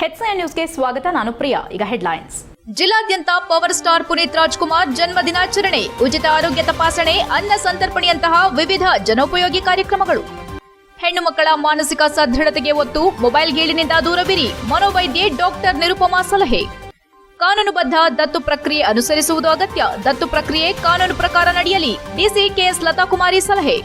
Headline ನ್ಯೂಸ್ಗೆ ಸ್ವಾಗತ. ನಾನು ಪ್ರಿಯಾ. ಈಗ ಹೆಡ್ಲೈನ್ಸ್. ಜಿಲ್ಲಾದ್ಯಂತ ಪವರ್ ಸ್ಟಾರ್ ಪುನೀತ್ ರಾಜ್ಕುಮಾರ್ ಜನ್ಮದಿನಾಚರಣೆ, ಉಚಿತ ಆರೋಗ್ಯ ತಪಾಸಣೆ, ಅನ್ನ ಸಂತರ್ಪಣೆಯಂತಹ ವಿವಿಧ ಜನೋಪಯೋಗಿ ಕಾರ್ಯಕ್ರಮಗಳು. ಹೆಣ್ಣು ಮಕ್ಕಳ ಮಾನಸಿಕ ಸದೃಢತೆಗೆ ಒತ್ತು, ಮೊಬೈಲ್ ಗೀಳಿನಿಂದ ದೂರವಿರಿ, ಮನೋವೈದ್ಯೆ ಡಾಕ್ಟರ್ ನಿರುಪಮಾ ಸಲಹೆ. ಕಾನೂನುಬದ್ಧ ದತ್ತು ಪ್ರಕ್ರಿಯೆ ಅನುಸರಿಸುವುದು ಅಗತ್ಯ, ದತ್ತು ಪ್ರಕ್ರಿಯೆ ಕಾನೂನು ಪ್ರಕಾರ ನಡೆಯಲಿ, ಡಿಸಿ ಕೆಎಸ್ ಲತಾಕುಮಾರಿ ಸಲಹೆ.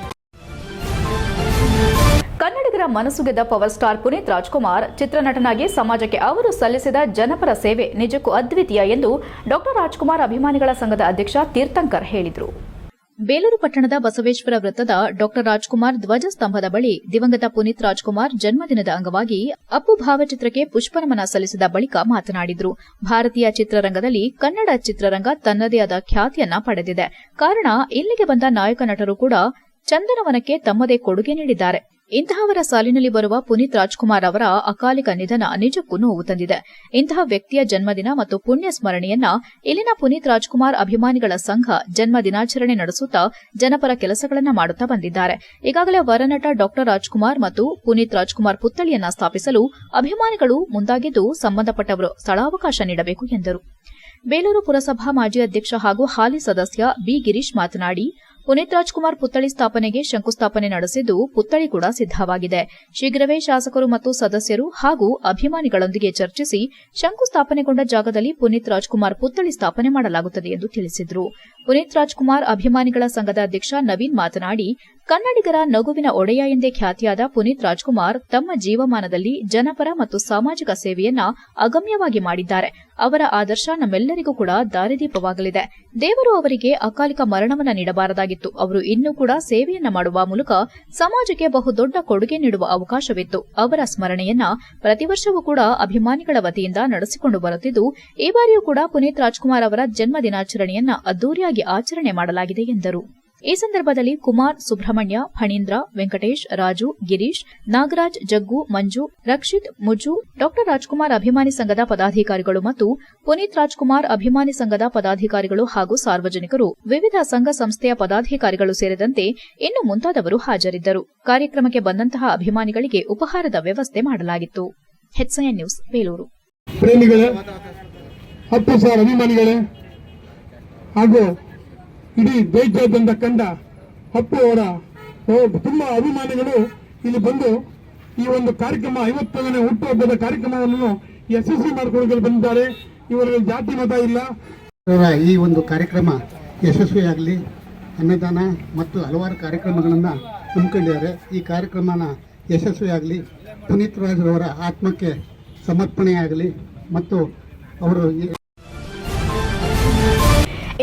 ಕನ್ನಡಿಗರ ಮನಸ್ಸು ಗೆದ್ದ ಪವರ್ ಸ್ಟಾರ್ ಪುನೀತ್ ರಾಜ್ಕುಮಾರ್ ಚಿತ್ರನಟನಾಗಿ ಸಮಾಜಕ್ಕೆ ಅವರು ಸಲ್ಲಿಸಿದ ಜನಪರ ಸೇವೆ ನಿಜಕ್ಕೂ ಅದ್ವಿತೀಯ ಎಂದು ಡಾಕ್ಟರ್ ರಾಜ್ಕುಮಾರ್ ಅಭಿಮಾನಿಗಳ ಸಂಘದ ಅಧ್ಯಕ್ಷ ತೀರ್ಥಂಕರ್ ಹೇಳಿದರು. ಬೇಲೂರು ಪಟ್ಟಣದ ಬಸವೇಶ್ವರ ವೃತ್ತದ ಡಾಕ್ಟರ್ ರಾಜ್ಕುಮಾರ್ ಧ್ವಜಸ್ತಂಭದ ಬಳಿ ದಿವಂಗತ ಪುನೀತ್ ರಾಜ್ಕುಮಾರ್ ಜನ್ಮದಿನದ ಅಂಗವಾಗಿ ಅಪ್ಪು ಭಾವಚಿತ್ರಕ್ಕೆ ಪುಷ್ಪನಮನ ಸಲ್ಲಿಸಿದ ಬಳಿಕ ಮಾತನಾಡಿದರು. ಭಾರತೀಯ ಚಿತ್ರರಂಗದಲ್ಲಿ ಕನ್ನಡ ಚಿತ್ರರಂಗ ತನ್ನದೇ ಆದ ಖ್ಯಾತಿಯನ್ನ ಪಡೆದಿದೆ. ಕಾರಣ ಇಲ್ಲಿಗೆ ಬಂದ ನಾಯಕ ನಟರು ಕೂಡ ಚಂದನವನಕ್ಕೆ ತಮ್ಮದೇ ಕೊಡುಗೆ ನೀಡಿದ್ದಾರೆ. ಇಂತಹವರ ಸಾಲಿನಲ್ಲಿ ಬರುವ ಪುನೀತ್ ರಾಜ್ಕುಮಾರ್ ಅವರ ಅಕಾಲಿಕ ನಿಧನ ನಿಜಕ್ಕೂ ನೋವು ತಂದಿದೆ. ಇಂತಹ ವ್ಯಕ್ತಿಯ ಜನ್ಮದಿನ ಮತ್ತು ಪುಣ್ಯ ಸ್ಮರಣೆಯನ್ನ ಇಲ್ಲಿನ ಪುನೀತ್ ರಾಜ್ಕುಮಾರ್ ಅಭಿಮಾನಿಗಳ ಸಂಘ ಜನ್ಮ ದಿನಾಚರಣೆ ನಡೆಸುತ್ತಾ ಜನಪರ ಕೆಲಸಗಳನ್ನು ಮಾಡುತ್ತಾ ಬಂದಿದ್ದಾರೆ. ಈಗಾಗಲೇ ವರನಟ ಡಾಕ್ಟರ್ ರಾಜ್ಕುಮಾರ್ ಮತ್ತು ಪುನೀತ್ ರಾಜ್ಕುಮಾರ್ ಪುತ್ಥಳಿಯನ್ನ ಸ್ಥಾಪಿಸಲು ಅಭಿಮಾನಿಗಳು ಮುಂದಾಗಿದ್ದು ಸಂಬಂಧಪಟ್ಟವರು ಸ್ಥಳಾವಕಾಶ ನೀಡಬೇಕು ಎಂದರು. ಬೇಲೂರು ಪುರಸಭಾ ಮಾಜಿ ಅಧ್ಯಕ್ಷ ಹಾಗೂ ಹಾಲಿ ಸದಸ್ಯ ಬಿ ಗಿರೀಶ್ ಮಾತನಾಡಿ, ಪುನೀತ್ ರಾಜ್ಕುಮಾರ್ ಪುತ್ಥಳಿ ಸ್ಥಾಪನೆಗೆ ಶಂಕುಸ್ಥಾಪನೆ ನಡೆಸಿದ್ದು ಪುತ್ಥಳಿ ಕೂಡ ಸಿದ್ದವಾಗಿದೆ. ಶೀಘ್ರವೇ ಶಾಸಕರು ಮತ್ತು ಸದಸ್ಯರು ಹಾಗೂ ಅಭಿಮಾನಿಗಳೊಂದಿಗೆ ಚರ್ಚಿಸಿ ಶಂಕುಸ್ಥಾಪನೆಗೊಂಡ ಜಾಗದಲ್ಲಿ ಪುನೀತ್ ರಾಜ್ಕುಮಾರ್ ಪುತ್ಥಳಿ ಸ್ಥಾಪನೆ ಮಾಡಲಾಗುತ್ತದೆ ಎಂದು ತಿಳಿಸಿದರು. ಪುನೀತ್ ರಾಜ್ಕುಮಾರ್ ಅಭಿಮಾನಿಗಳ ಸಂಘದ ಅಧ್ಯಕ್ಷ ನವೀನ್ ಮಾತನಾಡಿ, ಕನ್ನಡಿಗರ ನಗುವಿನ ಒಡೆಯ ಎಂದೇ ಖ್ಯಾತಿಯಾದ ಪುನೀತ್ ರಾಜ್ಕುಮಾರ್ ತಮ್ಮ ಜೀವಮಾನದಲ್ಲಿ ಜನಪರ ಮತ್ತು ಸಾಮಾಜಿಕ ಸೇವೆಯನ್ನ ಅಗಮ್ಯವಾಗಿ ಮಾಡಿದ್ದಾರೆ. ಅವರ ಆದರ್ಶ ನಮ್ಮೆಲ್ಲರಿಗೂ ಕೂಡ ದಾರಿದೀಪವಾಗಲಿದೆ. ದೇವರು ಅವರಿಗೆ ಅಕಾಲಿಕ ಮರಣವನ್ನ ನೀಡಬಾರದಾಗಿತ್ತು. ಅವರು ಇನ್ನೂ ಕೂಡ ಸೇವೆಯನ್ನ ಮಾಡುವ ಮೂಲಕ ಸಮಾಜಕ್ಕೆ ಬಹುದೊಡ್ಡ ಕೊಡುಗೆ ನೀಡುವ ಅವಕಾಶವಿತ್ತು. ಅವರ ಸ್ಮರಣೆಯನ್ನ ಪ್ರತಿ ವರ್ಷವೂ ಕೂಡ ಅಭಿಮಾನಿಗಳ ವತಿಯಿಂದ ನಡೆಸಿಕೊಂಡು ಬರುತ್ತಿದ್ದು, ಈ ಬಾರಿಯೂ ಕೂಡ ಪುನೀತ್ ರಾಜ್ಕುಮಾರ್ ಅವರ ಜನ್ಮ ದಿನಾಚರಣೆಯನ್ನ ಅದ್ದೂರಿಯಾಗಿ ಆಚರಣೆ ಮಾಡಲಾಗಿದೆ ಎಂದರು. ಈ ಸಂದರ್ಭದಲ್ಲಿ ಕುಮಾರ್, ಸುಬ್ರಹ್ಮಣ್ಯ, ಫಣೀಂದ್ರ, ವೆಂಕಟೇಶ್, ರಾಜು, ಗಿರೀಶ್, ನಾಗರಾಜ್, ಜಗ್ಗು, ಮಂಜು, ರಕ್ಷಿತ್, ಮುಜು, ಡಾಕ್ಟರ್ ರಾಜ್ಕುಮಾರ್ ಅಭಿಮಾನಿ ಸಂಘದ ಪದಾಧಿಕಾರಿಗಳು ಮತ್ತು ಪುನೀತ್ ರಾಜ್ಕುಮಾರ್ ಅಭಿಮಾನಿ ಸಂಘದ ಪದಾಧಿಕಾರಿಗಳು ಹಾಗೂ ಸಾರ್ವಜನಿಕರು, ವಿವಿಧ ಸಂಘ ಸಂಸ್ಥೆಯ ಪದಾಧಿಕಾರಿಗಳು ಸೇರಿದಂತೆ ಇನ್ನು ಮುಂತಾದವರು ಹಾಜರಿದ್ದರು. ಕಾರ್ಯಕ್ರಮಕ್ಕೆ ಬಂದಂತಹ ಅಭಿಮಾನಿಗಳಿಗೆ ಉಪಹಾರದ ವ್ಯವಸ್ಥೆ ಮಾಡಲಾಗಿತ್ತು. Headline news, Belur. ಪ್ರೇಮಿಗಳೇ, ಅಪ್ಪು ಸರ್ ಅಭಿಮಾನಿಗಳೇ ಹಾಗೂ ಇಡೀ ದೇಶಾದ್ಯಂತ ಕಂಡ ಅಪ್ಪು ಅವರ ತುಂಬಾ ಅಭಿಮಾನಿಗಳು ಇಲ್ಲಿ ಬಂದು ಈ ಒಂದು ಕಾರ್ಯಕ್ರಮ 50ನೇ ಹುಟ್ಟುಹಬ್ಬದ ಕಾರ್ಯಕ್ರಮವನ್ನು ಯಶಸ್ವಿ ಮಾಡಿಕೊಳ್ಳಲು ಬಂದಿದ್ದಾರೆ. ಇವರಿಗೆ ಜಾತಿ ಮತ ಇಲ್ಲ. ಈ ಒಂದು ಕಾರ್ಯಕ್ರಮ ಯಶಸ್ವಿಯಾಗಲಿ, ಅನ್ನದಾನ ಮತ್ತು ಹಲವಾರು ಕಾರ್ಯಕ್ರಮಗಳನ್ನು ಹಮ್ಮಿಕೊಂಡಿದ್ದಾರೆ. ಈ ಕಾರ್ಯಕ್ರಮನ ಯಶಸ್ವಿಯಾಗಲಿ, ಪುನೀತ್ ರಾಜ್ರವರ ಆತ್ಮಕ್ಕೆ ಸಮರ್ಪಣೆಯಾಗಲಿ ಮತ್ತು ಅವರು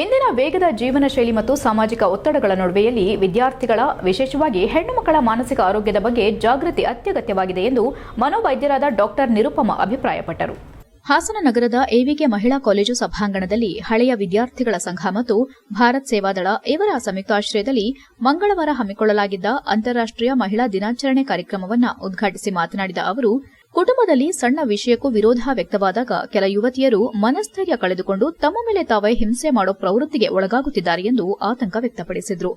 ಇಂದಿನ ವೇಗದ ಜೀವನ ಶೈಲಿ ಮತ್ತು ಸಾಮಾಜಿಕ ಒತ್ತಡಗಳ ನಡುವೆಯಲ್ಲಿ ವಿದ್ಯಾರ್ಥಿಗಳ, ವಿಶೇಷವಾಗಿ ಹೆಣ್ಣು ಮಕ್ಕಳ ಮಾನಸಿಕ ಆರೋಗ್ಯದ ಬಗ್ಗೆ ಜಾಗೃತಿ ಅತ್ಯಗತ್ಯವಾಗಿದೆ ಎಂದು ಮನೋವೈದ್ಯರಾದ ಡಾಕ್ಟರ್ ನಿರುಪಮಾ ಅಭಿಪ್ರಾಯಪಟ್ಟರು. ಹಾಸನ ನಗರದ ಎವಿಕೆ ಮಹಿಳಾ ಕಾಲೇಜು ಸಭಾಂಗಣದಲ್ಲಿ ಹಳೆಯ ವಿದ್ಯಾರ್ಥಿಗಳ ಸಂಘ ಮತ್ತು ಭಾರತ್ ಸೇವಾದಳ ಇವರ ಸಂಯುಕ್ತಾಶ್ರಯದಲ್ಲಿ ಮಂಗಳವಾರ ಹಮ್ಮಿಕೊಳ್ಳಲಾಗಿದ್ದ ಅಂತಾರಾಷ್ಟೀಯ ಮಹಿಳಾ ದಿನಾಚರಣೆ ಕಾರ್ಯಕ್ರಮವನ್ನು ಉದ್ಘಾಟಿಸಿ ಮಾತನಾಡಿದ ಅವರು, ಕುಟುಂಬದಲ್ಲಿ ಸಣ್ಣ ವಿಷಯಕ್ಕೂ ವಿರೋಧ ವ್ಯಕ್ತವಾದಾಗ ಕೆಲ ಯುವತಿಯರು ಮನಸ್ಥೈರ್ಯ ಕಳೆದುಕೊಂಡು ತಮ್ಮ ಮೇಲೆ ತಾವೇ ಹಿಂಸೆ ಮಾಡೋ ಪ್ರವೃತ್ತಿಗೆ ಒಳಗಾಗುತ್ತಿದ್ದಾರೆ ಎಂದು ಆತಂಕ ವ್ಯಕ್ತಪಡಿಸಿದರು.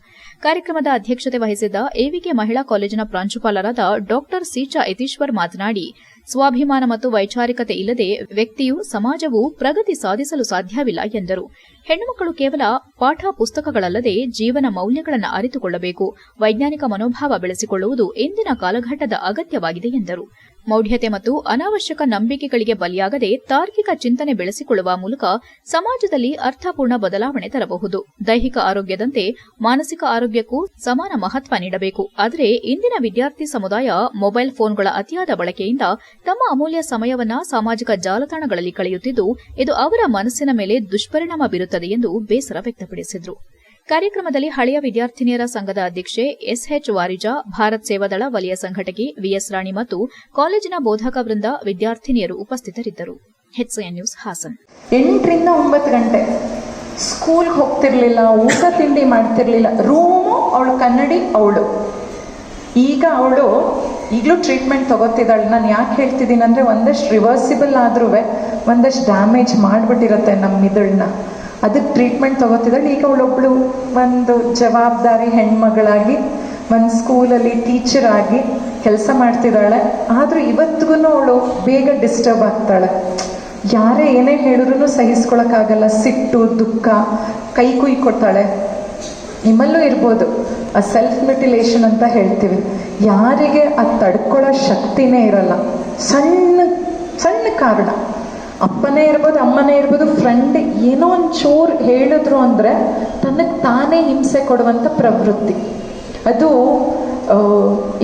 ಕಾರ್ಯಕ್ರಮದ ಅಧ್ಯಕ್ಷತೆ ವಹಿಸಿದ್ದ ಎವಿಕೆ ಮಹಿಳಾ ಕಾಲೇಜಿನ ಪ್ರಾಂಶುಪಾಲರಾದ ಡಾಕ್ಟರ್ ಸಿಚಾ ಯತೀಶ್ವರ್ ಮಾತನಾಡಿ, ಸ್ವಾಭಿಮಾನ ಮತ್ತು ವೈಚಾರಿಕತೆ ಇಲ್ಲದೆ ವ್ಯಕ್ತಿಯು, ಸಮಾಜವು ಪ್ರಗತಿ ಸಾಧಿಸಲು ಸಾಧ್ಯವಿಲ್ಲ ಎಂದರು. ಹೆಣ್ಣುಮಕ್ಕಳು ಕೇವಲ ಪಾಠ ಪುಸ್ತಕಗಳಲ್ಲದೆ ಜೀವನ ಮೌಲ್ಯಗಳನ್ನು ಅರಿತುಕೊಳ್ಳಬೇಕು. ವೈಜ್ಞಾನಿಕ ಮನೋಭಾವ ಬೆಳೆಸಿಕೊಳ್ಳುವುದು ಇಂದಿನ ಕಾಲಘಟ್ಟದ ಅಗತ್ಯವಾಗಿದೆ ಎಂದರು. ಮೌಢ್ಯತೆ ಮತ್ತು ಅನಾವಶ್ಯಕ ನಂಬಿಕೆಗಳಿಗೆ ಬಲಿಯಾಗದೆ ತಾರ್ಕಿಕ ಚಿಂತನೆ ಬೆಳೆಸಿಕೊಳ್ಳುವ ಮೂಲಕ ಸಮಾಜದಲ್ಲಿ ಅರ್ಥಪೂರ್ಣ ಬದಲಾವಣೆ ತರಬಹುದು. ದೈಹಿಕ ಆರೋಗ್ಯದಂತೆ ಮಾನಸಿಕ ಆರೋಗ್ಯಕ್ಕೂ ಸಮಾನ ಮಹತ್ವ ನೀಡಬೇಕು. ಆದರೆ ಇಂದಿನ ವಿದ್ಯಾರ್ಥಿ ಸಮುದಾಯ ಮೊಬೈಲ್ ಫೋನ್ಗಳ ಅತಿಯಾದ ಬಳಕೆಯಿಂದ ತಮ್ಮ ಅಮೂಲ್ಯ ಸಮಯವನ್ನ ಸಾಮಾಜಿಕ ಜಾಲತಾಣಗಳಲ್ಲಿ ಕಳೆಯುತ್ತಿದ್ದು, ಇದು ಅವರ ಮನಸ್ಸಿನ ಮೇಲೆ ದುಷ್ಪರಿಣಾಮ ಬೀರುತ್ತದೆ ಎಂದು ಬೇಸರ ವ್ಯಕ್ತಪಡಿಸಿದರು. ಕಾರ್ಯಕ್ರಮದಲ್ಲಿ ಹಳೆಯ ವಿದ್ಯಾರ್ಥಿನಿಯರ ಸಂಘದ ಅಧ್ಯಕ್ಷೆ ಎಸ್ಎಚ್ ವಾರಿಜಾ, ಭಾರತ್ ಸೇವಾದಳ ವಲಯ ಸಂಘಟಕಿ ವಿಎಸ್ ರಾಣಿ ಮತ್ತು ಕಾಲೇಜಿನ ಬೋಧಕ ವೃಂದ, ವಿದ್ಯಾರ್ಥಿನಿಯರು ಉಪಸ್ಥಿತರಿದ್ದರು. Headline news, Haasan. 8 ರಿಂದ 9 ಗಂಟೆ ಸ್ಕೂಲ್ಗೆ ಹೋಗ್ತಿರ್ಲಿಲ್ಲ, ಊಟ ತಿಂಡಿ ಮಾಡ್ತಿರ್ಲಿಲ್ಲ. ರೂಮು ಅವಳು ಕನ್ನಡಿ, ಅವಳು ಈಗಲೂ ಟ್ರೀಟ್ಮೆಂಟ್ ತಗೋತಿದ್ದಾಳೆ. ನಾನು ಯಾಕೆ ಹೇಳ್ತಿದ್ದೀನಿ ಅಂದರೆ, ಒಂದಷ್ಟು ರಿವರ್ಸಿಬಲ್ ಆದ್ರೂ ಒಂದಷ್ಟು ಡ್ಯಾಮೇಜ್ ಮಾಡಿಬಿಟ್ಟಿರುತ್ತೆ ನಮ್ಮ ಮಿದುಳನ್ನ. ಅದಕ್ಕೆ ಟ್ರೀಟ್ಮೆಂಟ್ ತಗೋತಿದ್ದಾಳೆ. ಈಗ ಅವಳೊಬ್ಳು ಒಂದು ಜವಾಬ್ದಾರಿ ಹೆಣ್ಮಗಳಾಗಿ ಒಂದು ಸ್ಕೂಲಲ್ಲಿ ಟೀಚರ್ ಆಗಿ ಕೆಲಸ ಮಾಡ್ತಿದ್ದಾಳೆ. ಆದರೂ ಇವತ್ತಿಗೂ ಅವಳು ಬೇಗ ಡಿಸ್ಟರ್ಬ್ ಆಗ್ತಾಳೆ. ಯಾರೇ ಏನೇ ಹೇಳಿದ್ರು ಸಹಿಸ್ಕೊಳಕ್ಕಾಗಲ್ಲ. ಸಿಟ್ಟು, ದುಃಖ, ಕೈ ಕುಯ್ಕೊತಾಳೆ. ನಿಮ್ಮಲ್ಲೂ ಇರ್ಬೋದು ಆ ಸೆಲ್ಫ್ ಮ್ಯುಟಿಲೇಷನ್ ಅಂತ ಹೇಳ್ತೀವಿ. ಯಾರಿಗೆ ಅದು ತಡ್ಕೊಳ್ಳೋ ಶಕ್ತಿನೇ ಇರಲ್ಲ. ಸಣ್ಣ ಸಣ್ಣ ಕಾರಣ, ಅಪ್ಪನೇ ಇರ್ಬೋದು, ಅಮ್ಮನೇ ಇರ್ಬೋದು, ಫ್ರೆಂಡ್ ಏನೋ ಒಂದು ಚೂರು ಹೇಳಿದ್ರು ಅಂದರೆ ತನಗೆ ತಾನೇ ಹಿಂಸೆ ಕೊಡುವಂಥ ಪ್ರವೃತ್ತಿ. ಅದು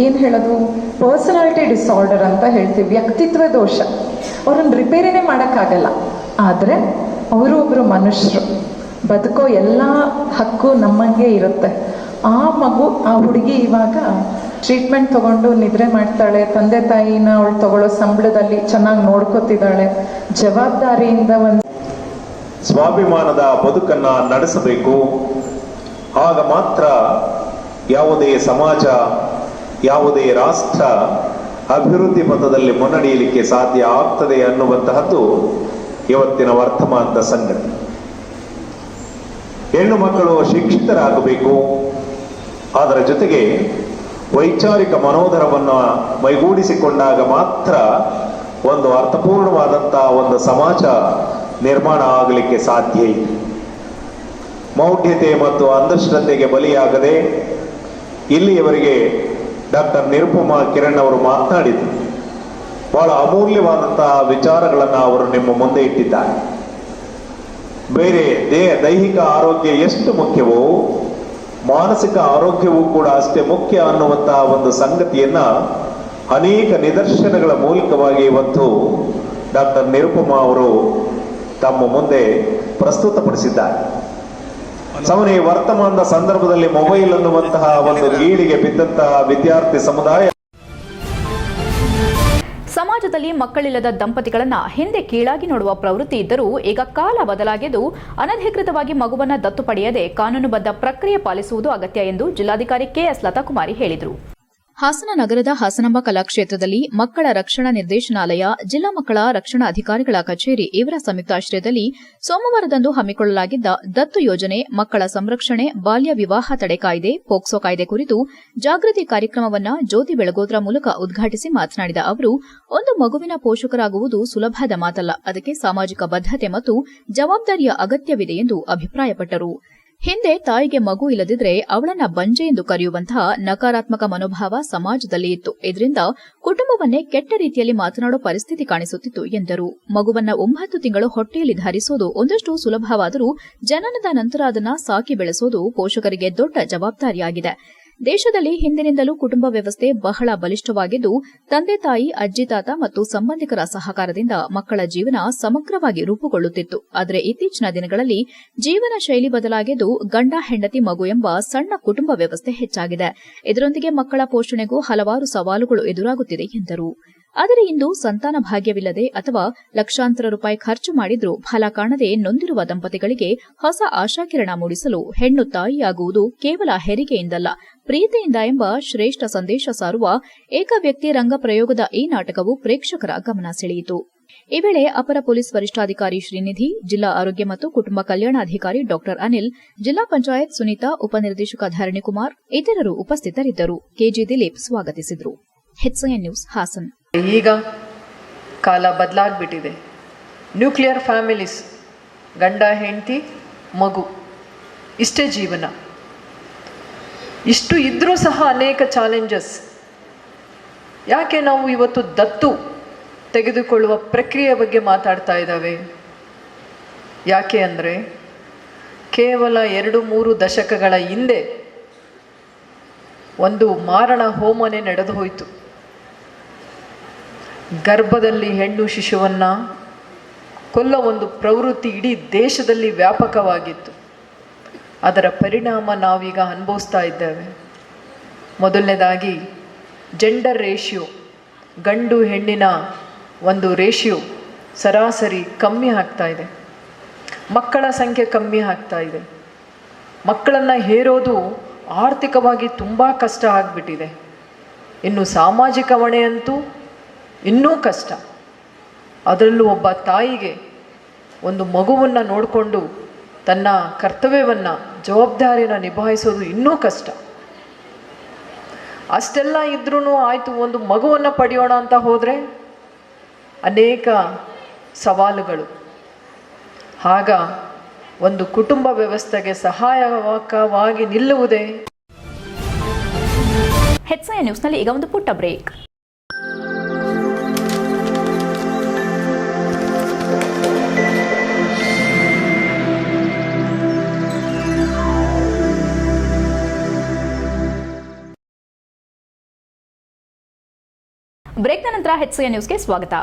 ಏನು ಹೇಳೋದು, ಪರ್ಸನಾಲಿಟಿ ಡಿಸಾರ್ಡರ್ ಅಂತ ಹೇಳ್ತೀವಿ, ವ್ಯಕ್ತಿತ್ವ ದೋಷ. ಅವ್ರನ್ನ ರಿಪೇರಿನೇ ಮಾಡೋಕ್ಕಾಗಲ್ಲ. ಆದರೆ ಅವರು ಒಬ್ಬರು ಮನುಷ್ಯರು, ಬದುಕೋ ಎಲ್ಲ ಹಕ್ಕು ನಮ್ಮಂಗೆ ಇರುತ್ತೆ. ಆ ಮಗು, ಆ ಹುಡುಗಿ ಇವಾಗ ಟ್ರೀಟ್ಮೆಂಟ್ ತಗೊಂಡು ನಿದ್ರೆ ಮಾಡ್ತಾಳೆ. ತಂದೆ ತಾಯಿನ ಅವಳು ತಗೊಳ್ಳೋ ಸಂಬಳದಲ್ಲಿ ಚೆನ್ನಾಗಿ ನೋಡ್ಕೋತಿದ್ದಾಳೆ. ಜವಾಬ್ದಾರಿಯಿಂದ ಒಂದು ಸ್ವಾಭಿಮಾನದ ಬದುಕನ್ನ ನಡೆಸಬೇಕು. ಆಗ ಮಾತ್ರ ಯಾವುದೇ ಸಮಾಜ, ಯಾವುದೇ ರಾಷ್ಟ್ರ ಅಭಿವೃದ್ಧಿ ಪಥದಲ್ಲಿ ಮುನ್ನಡೆಯಲಿಕ್ಕೆ ಸಾಧ್ಯ ಆಗ್ತದೆ ಅನ್ನುವಂತಹದ್ದು ಇವತ್ತಿನ ವರ್ತಮಾನದ ಸಂಗತಿ. ಹೆಣ್ಣು ಮಕ್ಕಳು ಶಿಕ್ಷಿತರಾಗಬೇಕು. ಅದರ ಜೊತೆಗೆ ವೈಚಾರಿಕ ಮನೋಧರವನ್ನು ಮೈಗೂಡಿಸಿಕೊಂಡಾಗ ಮಾತ್ರ ಒಂದು ಅರ್ಥಪೂರ್ಣವಾದಂತಹ ಒಂದು ಸಮಾಜ ನಿರ್ಮಾಣ ಆಗಲಿಕ್ಕೆ ಸಾಧ್ಯ ಇದೆ. ಮೌಢ್ಯತೆ ಮತ್ತು ಅಂಧಶ್ರದ್ಧೆಗೆ ಬಲಿಯಾಗದೆ ಇಲ್ಲಿಯವರೆಗೆ ಡಾಕ್ಟರ್ ನಿರುಪಮಾ ಕಿರಣ್ ಅವರು ಮಾತನಾಡಿದರು. ಬಹಳ ಅಮೂಲ್ಯವಾದಂತಹ ವಿಚಾರಗಳನ್ನು ಅವರು ನಿಮ್ಮ ಮುಂದೆ ಇಟ್ಟಿದ್ದಾರೆ. ಬೇರೆ ದೈಹಿಕ ಆರೋಗ್ಯ ಎಷ್ಟು ಮುಖ್ಯವೋ ಮಾನಸಿಕ ಆರೋಗ್ಯವೂ ಕೂಡ ಅಷ್ಟೇ ಮುಖ್ಯ ಅನ್ನುವಂತಹ ಒಂದು ಸಂಗತಿಯನ್ನ ಅನೇಕ ನಿದರ್ಶನಗಳ ಮೂಲಕವಾಗಿ ಇವತ್ತು ಡಾಕ್ಟರ್ ನಿರುಪಮಾ ಅವರು ತಮ್ಮ ಮುಂದೆ ಪ್ರಸ್ತುತಪಡಿಸಿದ್ದಾರೆ. ಸಾಮಾನ್ಯ ವರ್ತಮಾನದ ಸಂದರ್ಭದಲ್ಲಿ ಮೊಬೈಲ್ ಅನ್ನುವಂತಹ ಒಂದು ಗೀಳಿಗೆ ಬಿದ್ದಂತಹ ವಿದ್ಯಾರ್ಥಿ ಸಮುದಾಯ ಸಮಾಜದಲ್ಲಿ ಮಕ್ಕಳಿಲ್ಲದ ದಂಪತಿಗಳನ್ನ ಹಿಂದೆ ಕೀಳಾಗಿ ನೋಡುವ ಪ್ರವೃತ್ತಿ ಇದ್ದರೂ ಈಗ ಕಾಲ ಬದಲಾಗಿದ್ದು ಅನಧಿಕೃತವಾಗಿ ಮಗುವನ್ನ ದತ್ತು ಪಡೆಯದೆ ಕಾನೂನುಬದ್ಧ ಪ್ರಕ್ರಿಯೆ ಪಾಲಿಸುವುದು ಅಗತ್ಯ ಎಂದು ಜಿಲ್ಲಾಧಿಕಾರಿ ಕೆಎಸ್ ಲತಾಕುಮಾರಿ ಹೇಳಿದರು. ಹಾಸನ ನಗರದ ಹಾಸನಾಂಬ ಕಲಾಕ್ಷೇತ್ರದಲ್ಲಿ ಮಕ್ಕಳ ರಕ್ಷಣಾ ನಿರ್ದೇಶನಾಲಯ, ಜಿಲ್ಲಾ ಮಕ್ಕಳ ರಕ್ಷಣಾ ಅಧಿಕಾರಿಗಳ ಕಚೇರಿ ಇವರ ಸಂಯುಕ್ತಾಶ್ರಯದಲ್ಲಿ ಸೋಮವಾರದಂದು ಹಮ್ಮಿಕೊಳ್ಳಲಾಗಿದ್ದ ದತ್ತು ಯೋಜನೆ, ಮಕ್ಕಳ ಸಂರಕ್ಷಣೆ, ಬಾಲ್ಯ ವಿವಾಹ ತಡೆ ಕಾಯ್ದೆ, ಪೋಕ್ಸೋ ಕಾಯ್ದೆ ಕುರಿತು ಜಾಗೃತಿ ಕಾರ್ಯಕ್ರಮವನ್ನು ಜ್ಯೋತಿ ಬೆಳಗೋದ್ರ ಮೂಲಕ ಉದ್ಘಾಟಿಸಿ ಮಾತನಾಡಿದ ಅವರು, ಒಂದು ಮಗುವಿನ ಪೋಷಕರಾಗುವುದು ಸುಲಭದ ಮಾತಲ್ಲ, ಅದಕ್ಕೆ ಸಾಮಾಜಿಕ ಬದ್ಧತೆ ಮತ್ತು ಜವಾಬ್ದಾರಿಯ ಅಗತ್ಯವಿದೆ ಎಂದು ಅಭಿಪ್ರಾಯಪಟ್ಟರು. ಹಿಂದೆ ತಾಯಿಗೆ ಮಗು ಇಲ್ಲದಿದ್ರೆ ಅವಳನ್ನ ಬಂಜೆ ಎಂದು ಕರೆಯುವಂತಹ ನಕಾರಾತ್ಮಕ ಮನೋಭಾವ ಸಮಾಜದಲ್ಲಿ ಇತ್ತು. ಇದರಿಂದ ಕುಟುಂಬವನ್ನೇ ಕೆಟ್ಟ ರೀತಿಯಲ್ಲಿ ಮಾತನಾಡೋ ಪರಿಸ್ಥಿತಿ ಕಾಣಿಸುತ್ತಿತ್ತು ಎಂದರು. ಮಗುವನ್ನ 9 ತಿಂಗಳು ಹೊಟ್ಟೆಯಲ್ಲಿ ಧರಿಸೋದು ಒಂದಷ್ಟು ಸುಲಭವಾದರೂ ಜನನದ ನಂತರ ಅದನ್ನ ಸಾಕಿ ಬೆಳೆಸೋದು ಪೋಷಕರಿಗೆ ದೊಡ್ಡ ಜವಾಬ್ದಾರಿಯಾಗಿದೆ. ದೇಶದಲ್ಲಿ ಹಿಂದಿನಿಂದಲೂ ಕುಟುಂಬ ವ್ಯವಸ್ಥೆ ಬಹಳ ಬಲಿಷ್ಠವಾಗಿದ್ದು, ತಂದೆ ತಾಯಿ, ಅಜ್ಜಿ ತಾತ ಮತ್ತು ಸಂಬಂಧಿಕರ ಸಹಕಾರದಿಂದ ಮಕ್ಕಳ ಜೀವನ ಸಮಗ್ರವಾಗಿ ರೂಪುಗೊಳ್ಳುತ್ತಿತ್ತು. ಆದರೆ ಇತ್ತೀಚಿನ ದಿನಗಳಲ್ಲಿ ಜೀವನ ಶೈಲಿ ಬದಲಾಗಿದ್ದು, ಗಂಡ ಹೆಂಡತಿ ಮಗು ಎಂಬ ಸಣ್ಣ ಕುಟುಂಬ ವ್ಯವಸ್ಥೆ ಹೆಚ್ಚಾಗಿದೆ. ಇದರೊಂದಿಗೆ ಮಕ್ಕಳ ಪೋಷಣೆಗೂ ಹಲವಾರು ಸವಾಲುಗಳು ಎದುರಾಗುತ್ತಿದೆ ಎಂದರು. ಆದರೆ ಇಂದು ಸಂತಾನ ಭಾಗ್ಯವಿಲ್ಲದೆ ಅಥವಾ ಲಕ್ಷಾಂತರ ರೂಪಾಯಿ ಖರ್ಚು ಮಾಡಿದ್ರೂ ಫಲ ಕಾಣದೆ ನೊಂದಿರುವ ದಂಪತಿಗಳಿಗೆ ಹೊಸ ಆಶಾಕಿರಣ ಮೂಡಿಸಲು ಹೆಣ್ಣು ತಾಯಿಯಾಗುವುದು ಕೇವಲ ಹೆರಿಗೆಯಿಂದಲ್ಲ, ಪ್ರೀತಿಯಿಂದ ಎಂಬ ಶ್ರೇಷ್ಠ ಸಂದೇಶ ಸಾರುವ ಏಕವ್ಯಕ್ತಿ ರಂಗ ಪ್ರಯೋಗದ ಈ ನಾಟಕವು ಪ್ರೇಕ್ಷಕರ ಗಮನ ಸೆಳೆಯಿತು. ಈ ವೇಳೆ ಅಪರ ಪೊಲೀಸ್ ವರಿಷ್ಠಾಧಿಕಾರಿ ಶ್ರೀನಿಧಿ, ಜಿಲ್ಲಾ ಆರೋಗ್ಯ ಮತ್ತು ಕುಟುಂಬ ಕಲ್ಯಾಣಾಧಿಕಾರಿ ಡಾ ಅನಿಲ್, ಜಿಲ್ಲಾ ಪಂಚಾಯತ್ ಸುನೀತಾ, ಉಪನಿರ್ದೇಶಕ ಧರಣಿಕುಮಾರ್ ಇತರರು ಉಪಸ್ಥಿತರಿದ್ದರು. ಕೆಜಿ ದಿಲೀಪ್ ಸ್ವಾಗತಿಸಿದರು. HCN news Hassan. ಈಗ ಕಾಲ ಬದಲಾಗ್ಬಿಟ್ಟಿದೆ. ನ್ಯೂಕ್ಲಿಯರ್ ಫ್ಯಾಮಿಲೀಸ್, ಗಂಡ ಹೆಂಡತಿ ಮಗು ಇಷ್ಟೇ ಜೀವನ. ಇಷ್ಟು ಇದ್ರೂ ಸಹ ಅನೇಕ ಚಾಲೆಂಜಸ್. ಯಾಕೆ ನಾವು ಇವತ್ತು ದತ್ತು ತೆಗೆದುಕೊಳ್ಳುವ ಪ್ರಕ್ರಿಯೆ ಬಗ್ಗೆ ಮಾತಾಡ್ತಾ ಇದ್ದಾವೆ? ಯಾಕೆ ಅಂದರೆ ಕೇವಲ 2-3 ದಶಕಗಳ ಹಿಂದೆ ಒಂದು ಮಾರಣ ಹೋಮನೆ ನಡೆದು ಹೋಯಿತು. ಗರ್ಭದಲ್ಲಿ ಹೆಣ್ಣು ಶಿಶುವನ್ನು ಕೊಲ್ಲೋ ಒಂದು ಪ್ರವೃತ್ತಿ ಇಡೀ ದೇಶದಲ್ಲಿ ವ್ಯಾಪಕವಾಗಿತ್ತು. ಅದರ ಪರಿಣಾಮ ನಾವೀಗ ಅನುಭವಿಸ್ತಾ ಇದ್ದೇವೆ. ಮೊದಲನೇದಾಗಿ ಜೆಂಡರ್ ರೇಷಿಯೋ, ಗಂಡು ಹೆಣ್ಣಿನ ಒಂದು ರೇಷಿಯೋ ಸರಾಸರಿ ಕಮ್ಮಿ ಆಗ್ತಾ ಇದೆ. ಮಕ್ಕಳ ಸಂಖ್ಯೆ ಕಮ್ಮಿ ಆಗ್ತಾ ಇದೆ. ಮಕ್ಕಳನ್ನು ಹೇರೋದು ಆರ್ಥಿಕವಾಗಿ ತುಂಬ ಕಷ್ಟ ಆಗಿಬಿಟ್ಟಿದೆ. ಇನ್ನು ಸಾಮಾಜಿಕ ಹೊಣೆ ಅಂತೂ ಇನ್ನೂ ಕಷ್ಟ. ಅದರಲ್ಲೂ ಒಬ್ಬ ತಾಯಿಗೆ ಒಂದು ಮಗುವನ್ನು ನೋಡಿಕೊಂಡು ತನ್ನ ಕರ್ತವ್ಯವನ್ನು, ಜವಾಬ್ದಾರಿಯನ್ನು ನಿಭಾಯಿಸೋದು ಇನ್ನೂ ಕಷ್ಟ. ಅಷ್ಟೆಲ್ಲ ಇದ್ರೂ ಆಯಿತು ಒಂದು ಮಗುವನ್ನು ಪಡೆಯೋಣ ಅಂತ ಹೋದರೆ ಅನೇಕ ಸವಾಲುಗಳು. ಆಗ ಒಂದು ಕುಟುಂಬ ವ್ಯವಸ್ಥೆಗೆ ಸಹಾಯಕವಾಗಿ ನಿಲ್ಲುವುದೇ. HCI ನ್ಯೂಸ್ನಲ್ಲಿ ಈಗ ಒಂದು ಪುಟ್ಟ ಬ್ರೇಕ್. ಬ್ರೇಕ್ನ ನಂತರ HCI ನ್ಯೂಸ್ಗೆ ಸ್ವಾಗತ.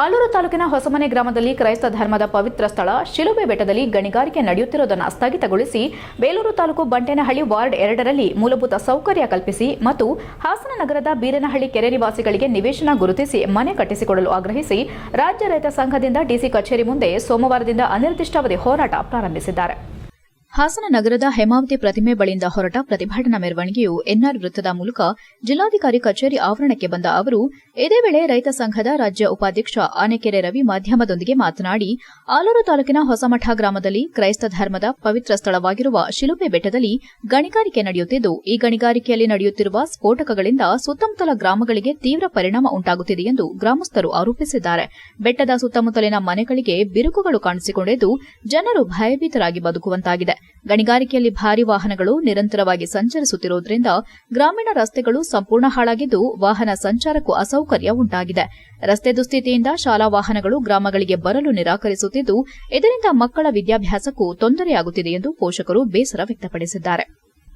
ಆಲೂರು ತಾಲೂಕಿನ ಹೊಸಮನೆ ಗ್ರಾಮದಲ್ಲಿ ಕ್ರೈಸ್ತ ಧರ್ಮದ ಪವಿತ್ರ ಸ್ಥಳ ಶಿಲುಬೆ ಬೆಟ್ಟದಲ್ಲಿ ಗಣಿಗಾರಿಕೆ ನಡೆಯುತ್ತಿರುವುದನ್ನು ಸ್ಥಗಿತಗೊಳಿಸಿ ಬೇಲೂರು ತಾಲೂಕು ಬಂಟೇನಹಳ್ಳಿ ವಾರ್ಡ್ 2ರಲ್ಲಿ ಮೂಲಭೂತ ಸೌಕರ್ಯ ಕಲ್ಪಿಸಿ ಮತ್ತು ಹಾಸನ ನಗರದ ಬೀರನಹಳ್ಳಿ ಕೆರೆ ನಿವಾಸಿಗಳಿಗೆ ನಿವೇಶನ ಗುರುತಿಸಿ ಮನೆ ಕಟ್ಟಿಸಿಕೊಡಲು ಆಗ್ರಹಿಸಿ ರಾಜ್ಯ ರೈತ ಸಂಘದಿಂದ ಡಿಸಿ ಕಚೇರಿ ಮುಂದೆ ಸೋಮವಾರದಿಂದ ಅನಿರ್ದಿಷ್ಟಾವಧಿ ಹೋರಾಟ ಪ್ರಾರಂಭಿಸಿದ್ದಾರೆ. ಹಾಸನ ನಗರದ ಹೇಮಾವತಿ ಪ್ರತಿಮೆ ಬಳಿಯಿಂದ ಹೊರಟ ಪ್ರತಿಭಟನಾ ಮೆರವಣಿಗೆಯು ಎನ್ಆರ್ ವೃತ್ತದ ಮೂಲಕ ಜಿಲ್ಲಾಧಿಕಾರಿ ಕಚೇರಿ ಆವರಣಕ್ಕೆ ಬಂದ ಅವರು ಇದೇ ವೇಳೆ ರೈತ ಸಂಘದ ರಾಜ್ಯ ಉಪಾಧ್ಯಕ್ಷ ಆನೆಕೆರೆ ರವಿ ಮಾಧ್ಯಮದೊಂದಿಗೆ ಮಾತನಾಡಿ, ಆಲೂರು ತಾಲೂಕಿನ ಹೊಸಮಠ ಗ್ರಾಮದಲ್ಲಿ ಕ್ರೈಸ್ತ ಧರ್ಮದ ಪವಿತ್ರ ಸ್ಥಳವಾಗಿರುವ ಶಿಲುಬೆ ಬೆಟ್ಟದಲ್ಲಿ ಗಣಿಗಾರಿಕೆ ನಡೆಯುತ್ತಿದ್ದು, ಈ ಗಣಿಗಾರಿಕೆಯಲ್ಲಿ ನಡೆಯುತ್ತಿರುವ ಸ್ಫೋಟಕಗಳಿಂದ ಸುತ್ತಮುತ್ತಲ ಗ್ರಾಮಗಳಿಗೆ ತೀವ್ರ ಪರಿಣಾಮ ಉಂಟಾಗುತ್ತಿದೆ ಎಂದು ಗ್ರಾಮಸ್ಥರು ಆರೋಪಿಸಿದ್ದಾರೆ. ಬೆಟ್ಟದ ಸುತ್ತಮುತ್ತಲಿನ ಮನೆಗಳಿಗೆ ಬಿರುಕುಗಳು ಕಾಣಿಸಿಕೊಂಡಿದ್ದು, ಜನರು ಭಯಭೀತರಾಗಿ ಬದುಕುವಂತಾಗಿದೆ. ಗಣಿಗಾರಿಕೆಯಲ್ಲಿ ಭಾರಿ ವಾಹನಗಳು ನಿರಂತರವಾಗಿ ಸಂಚರಿಸುತ್ತಿರುವುದರಿಂದ ಗ್ರಾಮೀಣ ರಸ್ತೆಗಳು ಸಂಪೂರ್ಣ ಹಾಳಾಗಿದ್ದು, ವಾಹನ ಸಂಚಾರಕ್ಕೂ ಅಸೌಕರ್ಯ ಉಂಟಾಗಿದೆ. ರಸ್ತೆ ದುಸ್ಥಿತಿಯಿಂದ ಶಾಲಾ ವಾಹನಗಳು ಗ್ರಾಮಗಳಿಗೆ ಬರಲು ನಿರಾಕರಿಸುತ್ತಿದ್ದು, ಇದರಿಂದ ಮಕ್ಕಳ ವಿದ್ಯಾಭ್ಯಾಸಕ್ಕೂ ತೊಂದರೆಯಾಗುತ್ತಿದೆ ಎಂದು ಪೋಷಕರು ಬೇಸರ ವ್ಯಕ್ತಪಡಿಸಿದ್ದಾರೆ.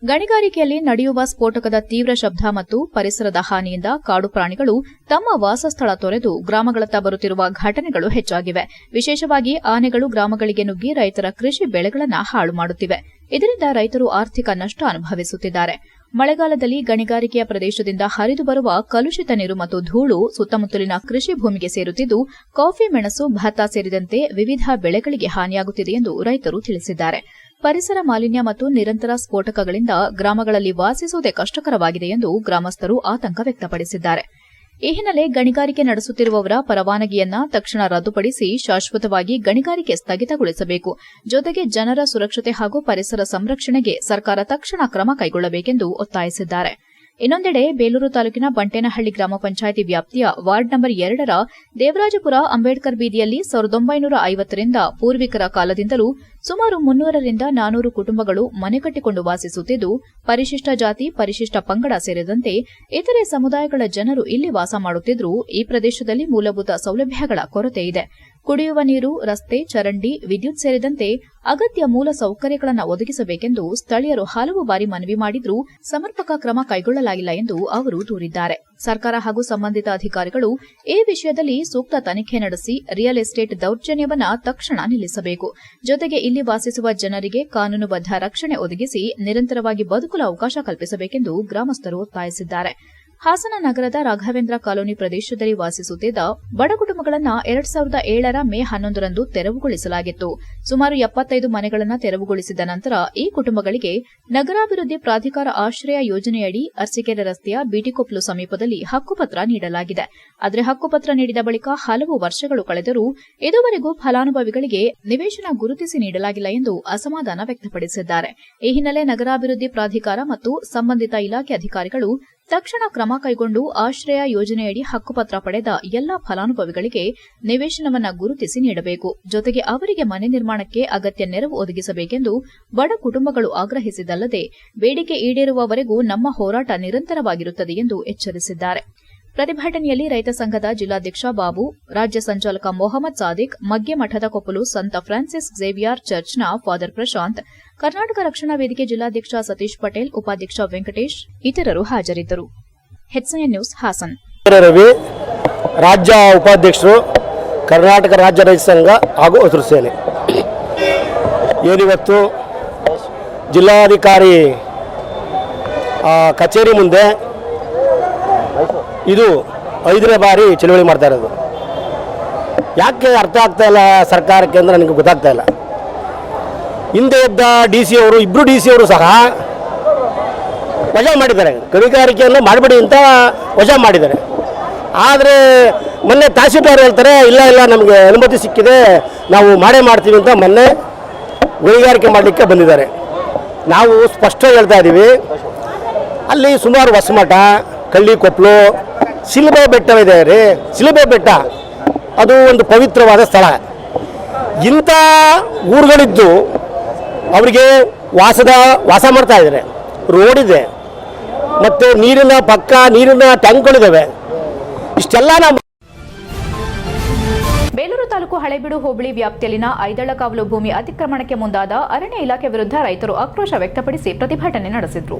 ಗಣಿಗಾರಿಕೆಯಲ್ಲಿ ನಡೆಯುವ ಸ್ಫೋಟಕದ ತೀವ್ರ ಶಬ್ದ ಮತ್ತು ಪರಿಸರದ ಹಾನಿಯಿಂದ ಕಾಡು ಪ್ರಾಣಿಗಳು ತಮ್ಮ ವಾಸಸ್ಥಳ ತೊರೆದು ಗ್ರಾಮಗಳತ್ತ ಬರುತ್ತಿರುವ ಘಟನೆಗಳು ಹೆಚ್ಚಾಗಿವೆ. ವಿಶೇಷವಾಗಿ ಆನೆಗಳು ಗ್ರಾಮಗಳಿಗೆ ನುಗ್ಗಿ ರೈತರ ಕೃಷಿ ಬೆಳೆಗಳನ್ನು ಹಾಳು ಮಾಡುತ್ತಿವೆ. ಇದರಿಂದ ರೈತರು ಆರ್ಥಿಕ ನಷ್ಟ ಅನುಭವಿಸುತ್ತಿದ್ದಾರೆ. ಮಳೆಗಾಲದಲ್ಲಿ ಗಣಿಗಾರಿಕೆಯ ಪ್ರದೇಶದಿಂದ ಹರಿದು ಬರುವ ಕಲುಷಿತ ನೀರು ಮತ್ತು ಧೂಳು ಸುತ್ತಮುತ್ತಲಿನ ಕೃಷಿ ಭೂಮಿಗೆ ಸೇರುತ್ತಿದ್ದು, ಕಾಫಿ, ಮೆಣಸು, ಭತ್ತ ಸೇರಿದಂತೆ ವಿವಿಧ ಬೆಳೆಗಳಿಗೆ ಹಾನಿಯಾಗುತ್ತಿದೆ ಎಂದು ರೈತರು ತಿಳಿಸಿದ್ದಾರೆ. ಪರಿಸರ ಮಾಲಿನ್ಯ ಮತ್ತು ನಿರಂತರ ಸ್ಫೋಟಕಗಳಿಂದ ಗ್ರಾಮಗಳಲ್ಲಿ ವಾಸಿಸುವುದೇ ಕಷ್ಟಕರವಾಗಿದೆ ಎಂದು ಗ್ರಾಮಸ್ಥರು ಆತಂಕ ವ್ಯಕ್ತಪಡಿಸಿದ್ದಾರೆ. ಈ ಹಿನ್ನೆಲೆ ಗಣಿಗಾರಿಕೆ ನಡೆಸುತ್ತಿರುವವರ ಪರವಾನಗಿಯನ್ನ ತಕ್ಷಣ ರದ್ದುಪಡಿಸಿ ಶಾಶ್ವತವಾಗಿ ಗಣಿಗಾರಿಕೆ ಸ್ಥಗಿತಗೊಳಿಸಬೇಕು. ಜೊತೆಗೆ ಜನರ ಸುರಕ್ಷತೆ ಹಾಗೂ ಪರಿಸರ ಸಂರಕ್ಷಣೆಗೆ ಸರ್ಕಾರ ತಕ್ಷಣ ಕ್ರಮ ಕೈಗೊಳ್ಳಬೇಕೆಂದು ಒತ್ತಾಯಿಸಿದ್ದಾರೆ. ಇನ್ನೊಂದೆಡೆ ಬೇಲೂರು ತಾಲೂಕಿನ ಬಂಟೇನಹಳ್ಳಿ ಗ್ರಾಮ ಪಂಚಾಯಿತಿ ವ್ಯಾಪ್ತಿಯ ವಾರ್ಡ್ ನಂಬರ್ 2ರ ದೇವರಾಜಪುರ ಅಂಬೇಡ್ಕರ್ ಬೀದಿಯಲ್ಲಿ 1950ರಿಂದ ಪೂರ್ವಿಕರ ಕಾಲದಿಂದಲೂ ಸುಮಾರು 300ರಿಂದ 400 ಕುಟುಂಬಗಳು ಮನೆ ಕಟ್ಟಿಕೊಂಡು ವಾಸಿಸುತ್ತಿದ್ದು, ಪರಿಶಿಷ್ಟ ಜಾತಿ, ಪರಿಶಿಷ್ಟ ಪಂಗಡ ಸೇರಿದಂತೆ ಇತರೆ ಸಮುದಾಯಗಳ ಜನರು ಇಲ್ಲಿ ವಾಸ ಮಾಡುತ್ತಿದ್ದರೂ ಈ ಪ್ರದೇಶದಲ್ಲಿ ಮೂಲಭೂತ ಸೌಲಭ್ಯಗಳ ಕೊರತೆ ಇದೆ. ಕುಡಿಯುವ ನೀರು, ರಸ್ತೆ, ಚರಂಡಿ, ವಿದ್ಯುತ್ ಸೇರಿದಂತೆ ಅಗತ್ಯ ಮೂಲ ಸೌಕರ್ಯಗಳನ್ನು ಒದಗಿಸಬೇಕೆಂದು ಸ್ಥಳೀಯರು ಹಲವು ಬಾರಿ ಮನವಿ ಮಾಡಿದ್ರೂ ಸಮರ್ಪಕ ಕ್ರಮ ಕೈಗೊಳ್ಳಲಾಗಿಲ್ಲ ಎಂದು ಅವರು ದೂರಿದ್ದಾರೆ. ಸರ್ಕಾರ ಹಾಗೂ ಸಂಬಂಧಿತ ಅಧಿಕಾರಿಗಳು ಈ ವಿಷಯದಲ್ಲಿ ಸೂಕ್ತ ತನಿಖೆ ನಡೆಸಿ ರಿಯಲ್ ಎಸ್ಟೇಟ್ ದೌರ್ಜನ್ಯವನ್ನ ತಕ್ಷಣ ನಿಲ್ಲಿಸಬೇಕು. ಜೊತೆಗೆ ಇಲ್ಲಿ ವಾಸಿಸುವ ಜನರಿಗೆ ಕಾನೂನುಬದ್ಧ ರಕ್ಷಣೆ ಒದಗಿಸಿ ನಿರಂತರವಾಗಿ ಬದುಕಲು ಅವಕಾಶ ಕಲ್ಪಿಸಬೇಕೆಂದು ಗ್ರಾಮಸ್ಥರು ಒತ್ತಾಯಿಸಿದ್ದಾರೆ. ಹಾಸನ ನಗರದ ರಾಘವೇಂದ್ರ ಕಾಲೋನಿ ಪ್ರದೇಶದಲ್ಲಿ ವಾಸಿಸುತ್ತಿದ್ದ ಬಡ ಕುಟುಂಬಗಳನ್ನು 2007ರ ಮೇ 11ರಂದು ತೆರವುಗೊಳಿಸಲಾಗಿತ್ತು. ಸುಮಾರು 75 ಮನೆಗಳನ್ನು ತೆರವುಗೊಳಿಸಿದ ನಂತರ ಈ ಕುಟುಂಬಗಳಿಗೆ ನಗರಾಭಿವೃದ್ಧಿ ಪ್ರಾಧಿಕಾರ ಆಶ್ರಯ ಯೋಜನೆಯಡಿ ಅರಸೀಕೆರೆ ರಸ್ತೆಯ ಬಿಟಿಕೊಪ್ಲು ಸಮೀಪದಲ್ಲಿ ಹಕ್ಕುಪತ್ರ ನೀಡಲಾಗಿದೆ. ಆದರೆ ಹಕ್ಕುಪತ್ರ ನೀಡಿದ ಬಳಿಕ ಹಲವು ವರ್ಷಗಳು ಕಳೆದರೂ ಇದುವರೆಗೂ ಫಲಾನುಭವಿಗಳಿಗೆ ನಿವೇಶನ ಗುರುತಿಸಿ ನೀಡಲಾಗಿಲ್ಲ ಎಂದು ಅಸಮಾಧಾನ ವ್ಯಕ್ತಪಡಿಸಿದ್ದಾರೆ. ಈ ಹಿನ್ನೆಲೆ ನಗರಾಭಿವೃದ್ಧಿ ಪ್ರಾಧಿಕಾರ ಮತ್ತು ಸಂಬಂಧಿತ ಇಲಾಖೆ ಅಧಿಕಾರಿಗಳು ತಕ್ಷಣ ಕ್ರಮ ಕೈಗೊಂಡು ಆಶ್ರಯ ಯೋಜನೆಯಡಿ ಹಕ್ಕುಪತ್ರ ಪಡೆದ ಎಲ್ಲಾ ಫಲಾನುಭವಿಗಳಿಗೆ ನಿವೇಶನವನ್ನು ಗುರುತಿಸಿ ನೀಡಬೇಕು. ಜೊತೆಗೆ ಅವರಿಗೆ ಮನೆ ನಿರ್ಮಾಣಕ್ಕೆ ಅಗತ್ಯ ನೆರವು ಒದಗಿಸಬೇಕೆಂದು ಬಡ ಕುಟುಂಬಗಳು ಆಗ್ರಹಿಸಿದಲ್ಲದೆ ಬೇಡಿಕೆ ಈಡೇರುವವರೆಗೂ ನಮ್ಮ ಹೋರಾಟ ನಿರಂತರವಾಗಿರುತ್ತದೆ ಎಂದು ಎಚ್ಚರಿಸಿದ್ದಾರೆ. ಪ್ರತಿಭಟನೆಯಲ್ಲಿ ರೈತ ಸಂಘದ ಜಿಲ್ಲಾಧ್ಯಕ್ಷ ಬಾಬು, ರಾಜ್ಯ ಸಂಚಾಲಕ ಮೊಹಮ್ಮದ್ ಸಾದಿಕ್, ಮಗ್ಗೆ ಮಠದ ಕೊಪ್ಪಲು ಸಂತ ಫ್ರಾನ್ಸಿಸ್ ಝೇವಿಯರ್ ಚರ್ಚ್ನ ಫಾದರ್ ಪ್ರಶಾಂತ್, ಕರ್ನಾಟಕ ರಕ್ಷಣಾ ವೇದಿಕೆ ಜಿಲ್ಲಾಧ್ಯಕ್ಷ ಸತೀಶ್ ಪಟೇಲ್, ಉಪಾಧ್ಯಕ್ಷ ವೆಂಕಟೇಶ್ ಇತರರು ಹಾಜರಿದ್ದರು. HCI news Haasan. ರವಿ, ರಾಜ್ಯ ಉಪಾಧ್ಯಕ್ಷರು, ಕರ್ನಾಟಕ ರಾಜ್ಯ ರೈತ ಸಂಘ ಹಾಗೂ ಹಸಿರು ಸೇನೆ. ಏನಿವತ್ತು ಜಿಲ್ಲಾಧಿಕಾರಿ ಕಚೇರಿ ಮುಂದೆ ಇದು 5ನೇ ಬಾರಿ ಚಳವಳಿ ಮಾಡ್ತಾ ಇರೋದು. ಯಾಕೆ ಅರ್ಥ ಆಗ್ತಾ ಇಲ್ಲ ಸರ್ಕಾರಕ್ಕೆ ಅಂದರೆ ನನಗೆ ಗೊತ್ತಾಗ್ತಾ ಇಲ್ಲ. ಹಿಂದೆ ಇದ್ದ DC ಅವರು, ಇಬ್ಬರು DC ಅವರು ಸಹ ವಜಾ ಮಾಡಿದ್ದಾರೆ. ಗಣಿಗಾರಿಕೆಯನ್ನು ಮಾಡಬೇಡಿ ಅಂತ ವಜಾ ಮಾಡಿದ್ದಾರೆ. ಆದರೆ ಮೊನ್ನೆ ತಹಸೀಲ್ದಾರ್ ಹೇಳ್ತಾರೆ, ಇಲ್ಲ ನಮಗೆ ಅನುಮತಿ ಸಿಕ್ಕಿದೆ, ನಾವು ಮಾಡೇ ಮಾಡ್ತೀವಿ ಅಂತ ಮೊನ್ನೆ ಗಣಿಗಾರಿಕೆ ಮಾಡಲಿಕ್ಕೆ ಬಂದಿದ್ದಾರೆ. ನಾವು ಸ್ಪಷ್ಟ ಹೇಳ್ತಾ ಇದ್ದೀವಿ, ಅಲ್ಲಿ ಸುಮಾರು ಹೊಸಮಠ, ಕಳ್ಳಿಕೊಪ್ಪಲು, ಶಿಲ್ಬೆ ಬೆಟ್ಟವಿದೆ ರೀ. ಶಿಲ್ಬೆ ಬೆಟ್ಟ ಅದು ಒಂದು ಪವಿತ್ರವಾದ ಸ್ಥಳ. ಇಂಥ ಊರುಗಳಿದ್ದು ಅವರಿಗೆ ವಾಸ ಮಾಡ್ತಾ ಇದ್ದಾರೆ. ರೋಡ್ ಇದೆ ಮತ್ತು ನೀರಿನ ಟ್ಯಾಂಕ್ಗಳಿದ್ದಾವೆ. ಇಷ್ಟೆಲ್ಲ ನಾವು ಬೇಲೂರು ತಾಲೂಕು ಹಳೇಬೀಡು ಹೋಬಳಿ ವ್ಯಾಪ್ತಿಯಲ್ಲಿನ ಐದಳಕಾವಲು ಭೂಮಿ ಅತಿಕ್ರಮಣಕ್ಕೆ ಮುಂದಾದ ಅರಣ್ಯ ಇಲಾಖೆ ವಿರುದ್ಧ ರೈತರು ಆಕ್ರೋಶ ವ್ಯಕ್ತಪಡಿಸಿ ಪ್ರತಿಭಟನೆ ನಡೆಸಿದರು.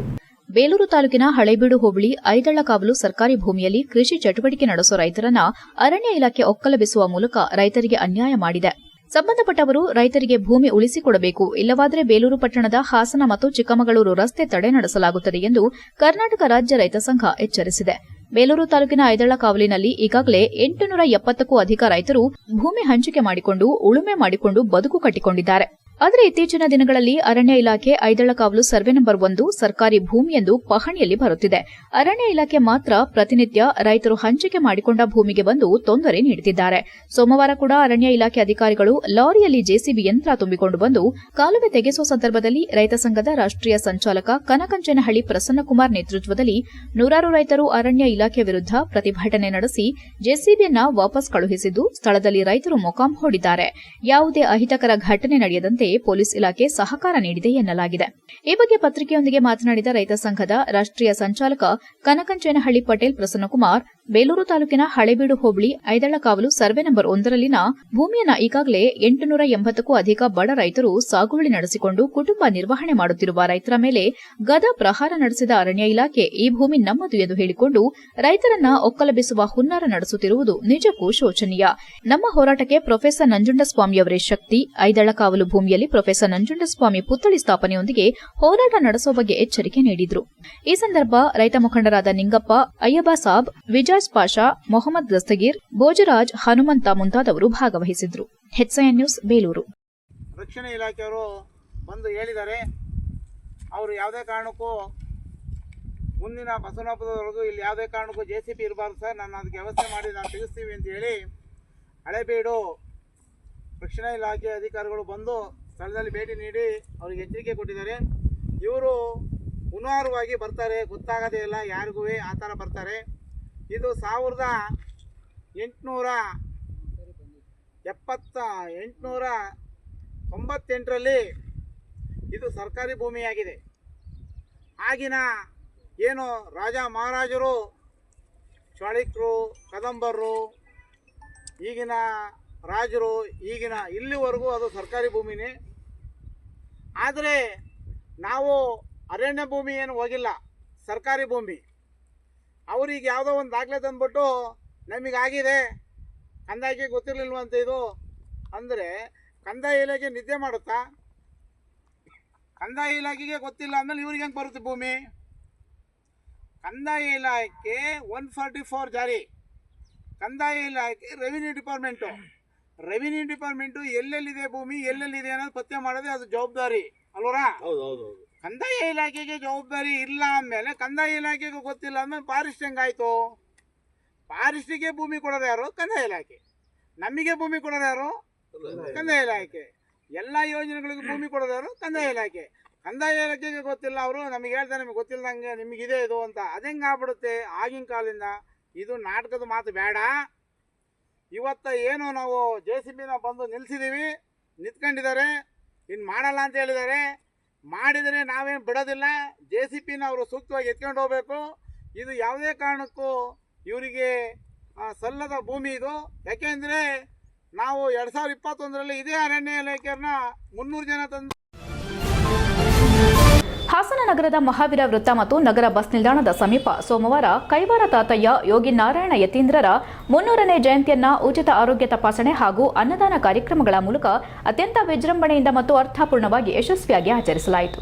ಬೇಲೂರು ತಾಲೂಕಿನ ಹಳೇಬೀಡು ಹೋಬಳಿ ಐದಳಕಾವಲು ಸರ್ಕಾರಿ ಭೂಮಿಯಲ್ಲಿ ಕೃಷಿ ಚಟುವಟಿಕೆ ನಡೆಸುವ ರೈತರನ್ನ ಅರಣ್ಯ ಇಲಾಖೆ ಒಕ್ಕಲೆಬ್ಬಿಸುವ ಮೂಲಕ ರೈತರಿಗೆ ಅನ್ಯಾಯ ಮಾಡಿದೆ. ಸಂಬಂಧಪಟ್ಟವರು ರೈತರಿಗೆ ಭೂಮಿ ಉಳಿಸಿಕೊಡಬೇಕು, ಇಲ್ಲವಾದರೆ ಬೇಲೂರು ಪಟ್ಟಣದ ಹಾಸನ ಮತ್ತು ಚಿಕ್ಕಮಗಳೂರು ರಸ್ತೆ ತಡೆ ನಡೆಸಲಾಗುತ್ತದೆ ಎಂದು ಕರ್ನಾಟಕ ರಾಜ್ಯ ರೈತ ಸಂಘ ಎಚ್ಚರಿಸಿದೆ. ಬೇಲೂರು ತಾಲೂಕಿನ ಐದಳಕಾವಲಿನಲ್ಲಿ ಈಗಾಗಲೇ 870ಕ್ಕೂ ಅಧಿಕ ರೈತರು ಭೂಮಿ ಹಂಚಿಕೆ ಮಾಡಿಕೊಂಡು ಉಳುಮೆ ಮಾಡಿಕೊಂಡು ಬದುಕು ಕಟ್ಟಿಕೊಂಡಿದ್ದಾರೆ. ಆದರೆ ಇತ್ತೀಚಿನ ದಿನಗಳಲ್ಲಿ ಅರಣ್ಯ ಇಲಾಖೆ ಐದಳಕಾವಲು ಸರ್ವೆ ನಂಬರ್ 1 ಸರ್ಕಾರಿ ಭೂಮಿ ಎಂದು ಪಹಣಿಯಲ್ಲಿ ಬರುತ್ತಿದೆ. ಅರಣ್ಯ ಇಲಾಖೆ ಮಾತ್ರ ಪ್ರತಿನಿತ್ಯ ರೈತರು ಹಂಚಿಕೆ ಮಾಡಿಕೊಂಡ ಭೂಮಿಗೆ ಬಂದು ತೊಂದರೆ ನೀಡುತ್ತಿದ್ದಾರೆ. ಸೋಮವಾರ ಕೂಡ ಅರಣ್ಯ ಇಲಾಖೆ ಅಧಿಕಾರಿಗಳು ಲಾರಿಯಲ್ಲಿ ಜೆಸಿಬಿ ಯಂತ್ರ ತುಂಬಿಕೊಂಡು ಬಂದು ಕಾಲುವೆ ತೆಗೆಸುವ ಸಂದರ್ಭದಲ್ಲಿ ರೈತ ಸಂಘದ ರಾಷ್ಟ್ರೀಯ ಸಂಚಾಲಕ ಕನಕಂಚನಹಳ್ಳಿ ಪ್ರಸನ್ನಕುಮಾರ್ ನೇತೃತ್ವದಲ್ಲಿ ನೂರಾರು ರೈತರು ಅರಣ್ಯ ಇಲಾಖೆ ವಿರುದ್ಧ ಪ್ರತಿಭಟನೆ ನಡೆಸಿ ಜೆಸಿಬಿಯನ್ನ ವಾಪಸ್ ಕಳುಹಿಸಿದ್ದು ಸ್ಥಳದಲ್ಲಿ ರೈತರು ಮೊಕಾಂ ಹೂಡಿದ್ದಾರೆ. ಯಾವುದೇ ಅಹಿತಕರ ಘಟನೆ ನಡೆಯದಂತೆ ಪೊಲೀಸ್ ಇಲಾಖೆ ಸಹಕಾರ ನೀಡಿದೆ ಎನ್ನಲಾಗಿದೆ. ಈ ಬಗ್ಗೆ ಪತ್ರಿಕೆಯೊಂದಿಗೆ ಮಾತನಾಡಿದ ರೈತ ಸಂಘದ ರಾಷ್ಟ್ರೀಯ ಸಂಚಾಲಕ ಕನಕಂಚನಹಳ್ಳಿ ಪಟೇಲ್ ಪ್ರಸನ್ನಕುಮಾರ್, ಬೇಲೂರು ತಾಲೂಕಿನ ಹಳೇಬೀಡು ಹೋಬಳಿ ಐದಳಕಾವಲು ಸರ್ವೆ ನಂಬರ್ 1ರಲ್ಲಿನ ಭೂಮಿಯನ್ನ ಈಗಾಗಲೇ 880ಕ್ಕೂ ಅಧಿಕ ಬಡ ರೈತರು ಸಾಗುವಳಿ ನಡೆಸಿಕೊಂಡು ಕುಟುಂಬ ನಿರ್ವಹಣೆ ಮಾಡುತ್ತಿರುವ ರೈತರ ಮೇಲೆ ಗದಾ ಪ್ರಹಾರ ನಡೆಸಿದ ಅರಣ್ಯ ಇಲಾಖೆ ಈ ಭೂಮಿ ನಮ್ಮದು ಎಂದು ಹೇಳಿಕೊಂಡು ರೈತರನ್ನ ಒಕ್ಕಲೆಬ್ಬಿಸುವ ಹುನ್ನಾರ ನಡೆಸುತ್ತಿರುವುದು ನಿಜಕ್ಕೂ ಶೋಚನೀಯ. ನಮ್ಮ ಹೋರಾಟಕ್ಕೆ ಪ್ರೊಫೆಸರ್ ನಂಜುಂಡಸ್ವಾಮಿಯವರೇ ಶಕ್ತಿ. ಐದಳಕಾವಲು ಭೂಮಿಯಲ್ಲಿ ಪ್ರೊಫೆಸರ್ ನಂಜುಂಡಸ್ವಾಮಿ ಪುತ್ಥಳಿ ಸ್ಥಾಪನೆಯೊಂದಿಗೆ ಹೋರಾಟ ನಡೆಸುವ ಬಗ್ಗೆ ಎಚ್ಚರಿಕೆ ನೀಡಿದ್ರು. ಈ ಸಂದರ್ಭ ರೈತ ಮುಖಂಡರಾದ ನಿಂಗಪ್ಪ, ಅಯ್ಯಬಾ ಸಾಬ್, ವಿಜಾಜ್ ಪಾಷಾ, ಮೊಹಮ್ಮದ್ ದಸ್ತಗೀರ್, ಭೋಜರಾಜ್, ಹನುಮಂತ ಮುಂತಾದವರು ಭಾಗವಹಿಸಿದ್ರು. HCN news Belur. ರಕ್ಷಣಾ ಇಲಾಖೆಯವರು ಬಂದು ಹೇಳಿದ್ದಾರೆ, ಅವರು ಯಾವುದೇ ಕಾರಣಕ್ಕೂ ಮುಂದಿನ ಬಸವನಹಬ್ಬದವರೆಗೂ ಇಲ್ಲಿ ಯಾವುದೇ ಕಾರಣಕ್ಕೂ JCB ಇರಬಾರ್ದು ಸರ್, ನಾನು ಅದಕ್ಕೆ ವ್ಯವಸ್ಥೆ ಮಾಡಿ ನಾನು ತೆಗೆಸ್ತೀವಿ ಅಂತ ಹೇಳಿ ಹಳೇಬೀಡು ರಕ್ಷಣಾ ಇಲಾಖೆ ಅಧಿಕಾರಿಗಳು ಬಂದು ಸ್ಥಳದಲ್ಲಿ ಭೇಟಿ ನೀಡಿ ಅವರಿಗೆ ಎಚ್ಚರಿಕೆ ಕೊಟ್ಟಿದ್ದಾರೆ. ಇವರು ಹುನಾರವಾಗಿ ಬರ್ತಾರೆ, ಗೊತ್ತಾಗೋದೇ ಇಲ್ಲ ಯಾರಿಗೂ, ಆ ಥರ ಬರ್ತಾರೆ. ಇದು 1898ರಲ್ಲಿ ಇದು ಸರ್ಕಾರಿ ಭೂಮಿಯಾಗಿದೆ. ಆಗಿನ ಏನು ರಾಜ ಮಹಾರಾಜರು, ಚಾಳುಕ್ಯರು, ಕದಂಬರು, ಈಗಿನ ರಾಜರು, ಈಗಿನ ಇಲ್ಲಿವರೆಗೂ ಅದು ಸರ್ಕಾರಿ ಭೂಮಿನೇ. ಆದರೆ ನಾವು ಅರಣ್ಯ ಭೂಮಿ ಏನು ಹೋಗಿಲ್ಲ, ಸರ್ಕಾರಿ ಭೂಮಿ. ಅವ್ರಿಗೆ ಯಾವುದೋ ಒಂದು ದಾಖಲೆ ತಂದ್ಬಿಟ್ಟು ನಮಗಾಗಿದೆ, ಕಂದಾಯಕ್ಕೆ ಗೊತ್ತಿರಲಿಲ್ವಂತ ಇದು ಅಂದರೆ ಕಂದಾಯ ಇಲಾಖೆ ನಿದ್ದೆ ಮಾಡುತ್ತಾ? ಕಂದಾಯ ಇಲಾಖೆಗೆ ಗೊತ್ತಿಲ್ಲ ಅಂದಮೇಲೆ ಇವ್ರಿಗೆ ಹೆಂಗೆ ಬರುತ್ತೆ ಭೂಮಿ? ಕಂದಾಯ ಇಲಾಖೆ 144 ಜಾರಿ. ಕಂದಾಯ ಇಲಾಖೆ ರೆವಿನ್ಯೂ ಡಿಪಾರ್ಟ್ಮೆಂಟು ಎಲ್ಲೆಲ್ಲಿದೆ ಭೂಮಿ, ಎಲ್ಲೆಲ್ಲಿದೆ ಅನ್ನೋದು ಪತ್ತೆ ಮಾಡೋದೇ ಅದು ಜವಾಬ್ದಾರಿ ಅಲ್ವರಾ? ಕಂದಾಯ ಇಲಾಖೆಗೆ ಜವಾಬ್ದಾರಿ ಇಲ್ಲ ಅಂದಮೇಲೆ ಕಂದಾಯ ಇಲಾಖೆಗೆ ಗೊತ್ತಿಲ್ಲ ಅಂದಮೇಲೆ ಫಾರೆಸ್ಟ್ ಹೆಂಗಾಯಿತು? ಫಾರೆಸ್ಟಿಗೆ ಭೂಮಿ ಕೊಡೋರು ಯಾರು? ಕಂದಾಯ ಇಲಾಖೆ. ನಮಗೆ ಭೂಮಿ ಕೊಡೋರು ಯಾರು? ಕಂದಾಯ ಇಲಾಖೆ. ಎಲ್ಲ ಯೋಜನೆಗಳಿಗೂ ಭೂಮಿ ಕೊಡೋರು ಯಾರು? ಕಂದಾಯ ಇಲಾಖೆ. ಕಂದಾಯ ಇಲಾಖೆಗೆ ಗೊತ್ತಿಲ್ಲ, ಅವರು ನಮಗೆ ಹೇಳ್ತಾರೆ ನಿಮಗೆ ಗೊತ್ತಿಲ್ಲದಂಗೆ ನಿಮಗಿದೆ ಇದು ಅಂತ. ಅದೆಂಗೆ ಆಗ್ಬಿಡುತ್ತೆ ಆಗಿನ ಕಾಲದಿಂದ? ಇದು ನಾಟಕದ ಮಾತು ಬೇಡ. ಇವತ್ತು ಏನು ನಾವು JCBನ ಬಂದು ನಿಲ್ಲಿಸಿದ್ದೀವಿ, ನಿಂತ್ಕೊಂಡಿದ್ದಾರೆ, ಇನ್ನು ಮಾಡಲ್ಲ ಅಂತ ಹೇಳಿದ್ದಾರೆ. ಮಾಡಿದರೆ ನಾವೇನು ಬಿಡೋದಿಲ್ಲ. JCBನ ಅವರು ಸೂಕ್ತವಾಗಿ ಎತ್ಕೊಂಡು ಹೋಗಬೇಕು. ಇದು ಯಾವುದೇ ಕಾರಣಕ್ಕೂ ಇವರಿಗೆ ಸಲ್ಲದ ಭೂಮಿ ಇದು. ಯಾಕೆಂದರೆ ನಾವು 2021ರಲ್ಲಿ ಇದೇ ಅರಣ್ಯ ಇಲಾಖೆಯನ್ನ 300 ಜನ ತಂದು ಹಾಸನ ನಗರದ ಮಹಾವೀರ ವೃತ್ತ ಮತ್ತು ನಗರ ಬಸ್ ನಿಲ್ದಾಣದ ಸಮೀಪ ಸೋಮವಾರ ಕೈವಾರ ತಾತಯ್ಯ ಯೋಗಿ ನಾರಾಯಣ ಯತೀಂದ್ರರ 300ನೇ ಜಯಂತಿಯನ್ನ ಉಚಿತ ಆರೋಗ್ಯ ತಪಾಸಣೆ ಹಾಗೂ ಅನ್ನದಾನ ಕಾರ್ಯಕ್ರಮಗಳ ಮೂಲಕ ಅತ್ಯಂತ ವಿಜೃಂಭಣೆಯಿಂದ ಮತ್ತು ಅರ್ಥಪೂರ್ಣವಾಗಿ ಯಶಸ್ವಿಯಾಗಿ ಆಚರಿಸಲಾಯಿತು.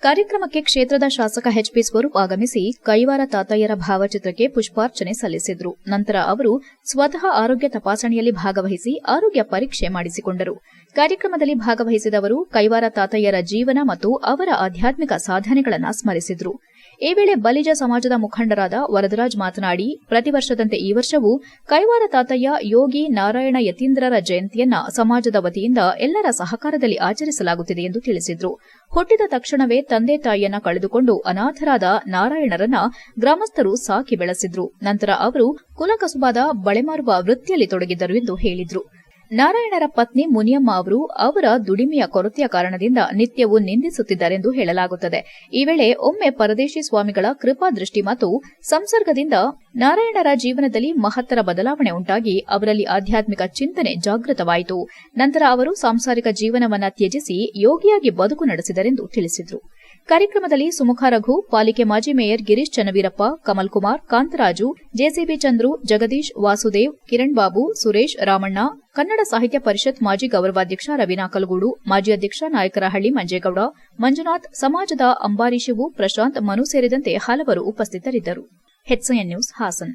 ಕಾರ್ಯಕ್ರಮಕ್ಕೆ ಕ್ಷೇತ್ರದ ಶಾಸಕ HP ಸ್ವರೂಪ್ ಆಗಮಿಸಿ ಕೈವಾರ ತಾತಯ್ಯರ ಭಾವಚಿತ್ರಕ್ಕೆ ಪುಷ್ಪಾರ್ಚನೆ ಸಲ್ಲಿಸಿದ್ರು. ನಂತರ ಅವರು ಸ್ವತಃ ಆರೋಗ್ಯ ತಪಾಸಣೆಯಲ್ಲಿ ಭಾಗವಹಿಸಿ ಆರೋಗ್ಯ ಪರೀಕ್ಷೆ ಮಾಡಿಸಿಕೊಂಡರು. ಕಾರ್ಯಕ್ರಮದಲ್ಲಿ ಭಾಗವಹಿಸಿದವರು ಕೈವಾರ ತಾತಯ್ಯರ ಜೀವನ ಮತ್ತು ಅವರ ಆಧ್ಯಾತ್ಮಿಕ ಸಾಧನೆಗಳನ್ನು ಸ್ಮರಿಸಿದರು. ಈ ವೇಳೆ ಬಲಿಜ ಸಮಾಜದ ಮುಖಂಡರಾದ ವರದರಾಜ್ ಮಾತನಾಡಿ, ಪ್ರತಿ ವರ್ಷದಂತೆ ಈ ವರ್ಷವೂ ಕೈವಾರ ತಾತಯ್ಯ ಯೋಗಿ ನಾರಾಯಣ ಯತೀಂದ್ರರ ಜಯಂತಿಯನ್ನ ಸಮಾಜದ ವತಿಯಿಂದ ಎಲ್ಲರ ಸಹಕಾರದಲ್ಲಿ ಆಚರಿಸಲಾಗುತ್ತಿದೆ ಎಂದು ತಿಳಿಸಿದರು. ಹುಟ್ಟಿದ ತಕ್ಷಣವೇ ತಂದೆ ತಾಯಿಯನ್ನ ಕಳೆದುಕೊಂಡು ಅನಾಥರಾದ ನಾರಾಯಣರನ್ನ ಗ್ರಾಮಸ್ಥರು ಸಾಕಿ ಬೆಳೆಸಿದ್ರು. ನಂತರ ಅವರು ಕುಲಕಸುಬಾದ ಬಳೆ ಮಾರುವ ವೃತ್ತಿಯಲ್ಲಿ ತೊಡಗಿದ್ದರು ಎಂದು ಹೇಳಿದರು. ನಾರಾಯಣರ ಪತ್ನಿ ಮುನಿಯಮ್ಮ ಅವರು ಅವರ ದುಡಿಮೆಯ ಕೊರತೆಯ ಕಾರಣದಿಂದ ನಿತ್ಯವೂ ನಿಂದಿಸುತ್ತಿದ್ದಾರೆಂದು ಹೇಳಲಾಗುತ್ತದೆ. ಈ ವೇಳೆ ಒಮ್ಮೆ ಪರದೇಶಿ ಸ್ವಾಮಿಗಳ ಕೃಪಾ ದೃಷ್ಟಿ ಮತ್ತು ಸಂಸರ್ಗದಿಂದ ನಾರಾಯಣರ ಜೀವನದಲ್ಲಿ ಮಹತ್ತರ ಬದಲಾವಣೆ ಉಂಟಾಗಿ ಅವರಲ್ಲಿ ಆಧ್ಯಾತ್ಮಿಕ ಚಿಂತನೆ ಜಾಗೃತವಾಯಿತು. ನಂತರ ಅವರು ಸಾಂಸಾರಿಕ ಜೀವನವನ್ನ ತ್ಯಜಿಸಿ ಯೋಗಿಯಾಗಿ ಬದುಕು ನಡೆಸಿದರೆಂದು ತಿಳಿಸಿದರು. ಕಾರ್ಯಕ್ರಮದಲ್ಲಿ ಸುಮುಖ ರಘು, ಪಾಲಿಕೆ ಮಾಜಿ ಮೇಯರ್ ಗಿರೀಶ್ ಚನ್ನವೀರಪ್ಪ, ಕಮಲ್ ಕುಮಾರ್, ಕಾಂತರಾಜು, ಜೆಸಿಬಿ ಚಂದ್ರು, ಜಗದೀಶ್, ವಾಸುದೇವ್, ಕಿರಣ್ ಬಾಬು, ಸುರೇಶ್, ರಾಮಣ್ಣ, ಕನ್ನಡ ಸಾಹಿತ್ಯ ಪರಿಷತ್ ಮಾಜಿ ಗೌರವಾಧ್ಯಕ್ಷ ರವೀನಾ ಕಲಗೂಡು, ಮಾಜಿ ಅಧ್ಯಕ್ಷ ನಾಯಕರಹಳ್ಳಿ ಮಂಜೇಗೌಡ, ಮಂಜುನಾಥ್, ಸಮಾಜದ ಅಂಬಾರಿಶಿವು, ಪ್ರಶಾಂತ್, ಮನು ಸೇರಿದಂತೆ ಹಲವರು ಉಪಸ್ಥಿತರಿದ್ದರು. HCN news Hassan.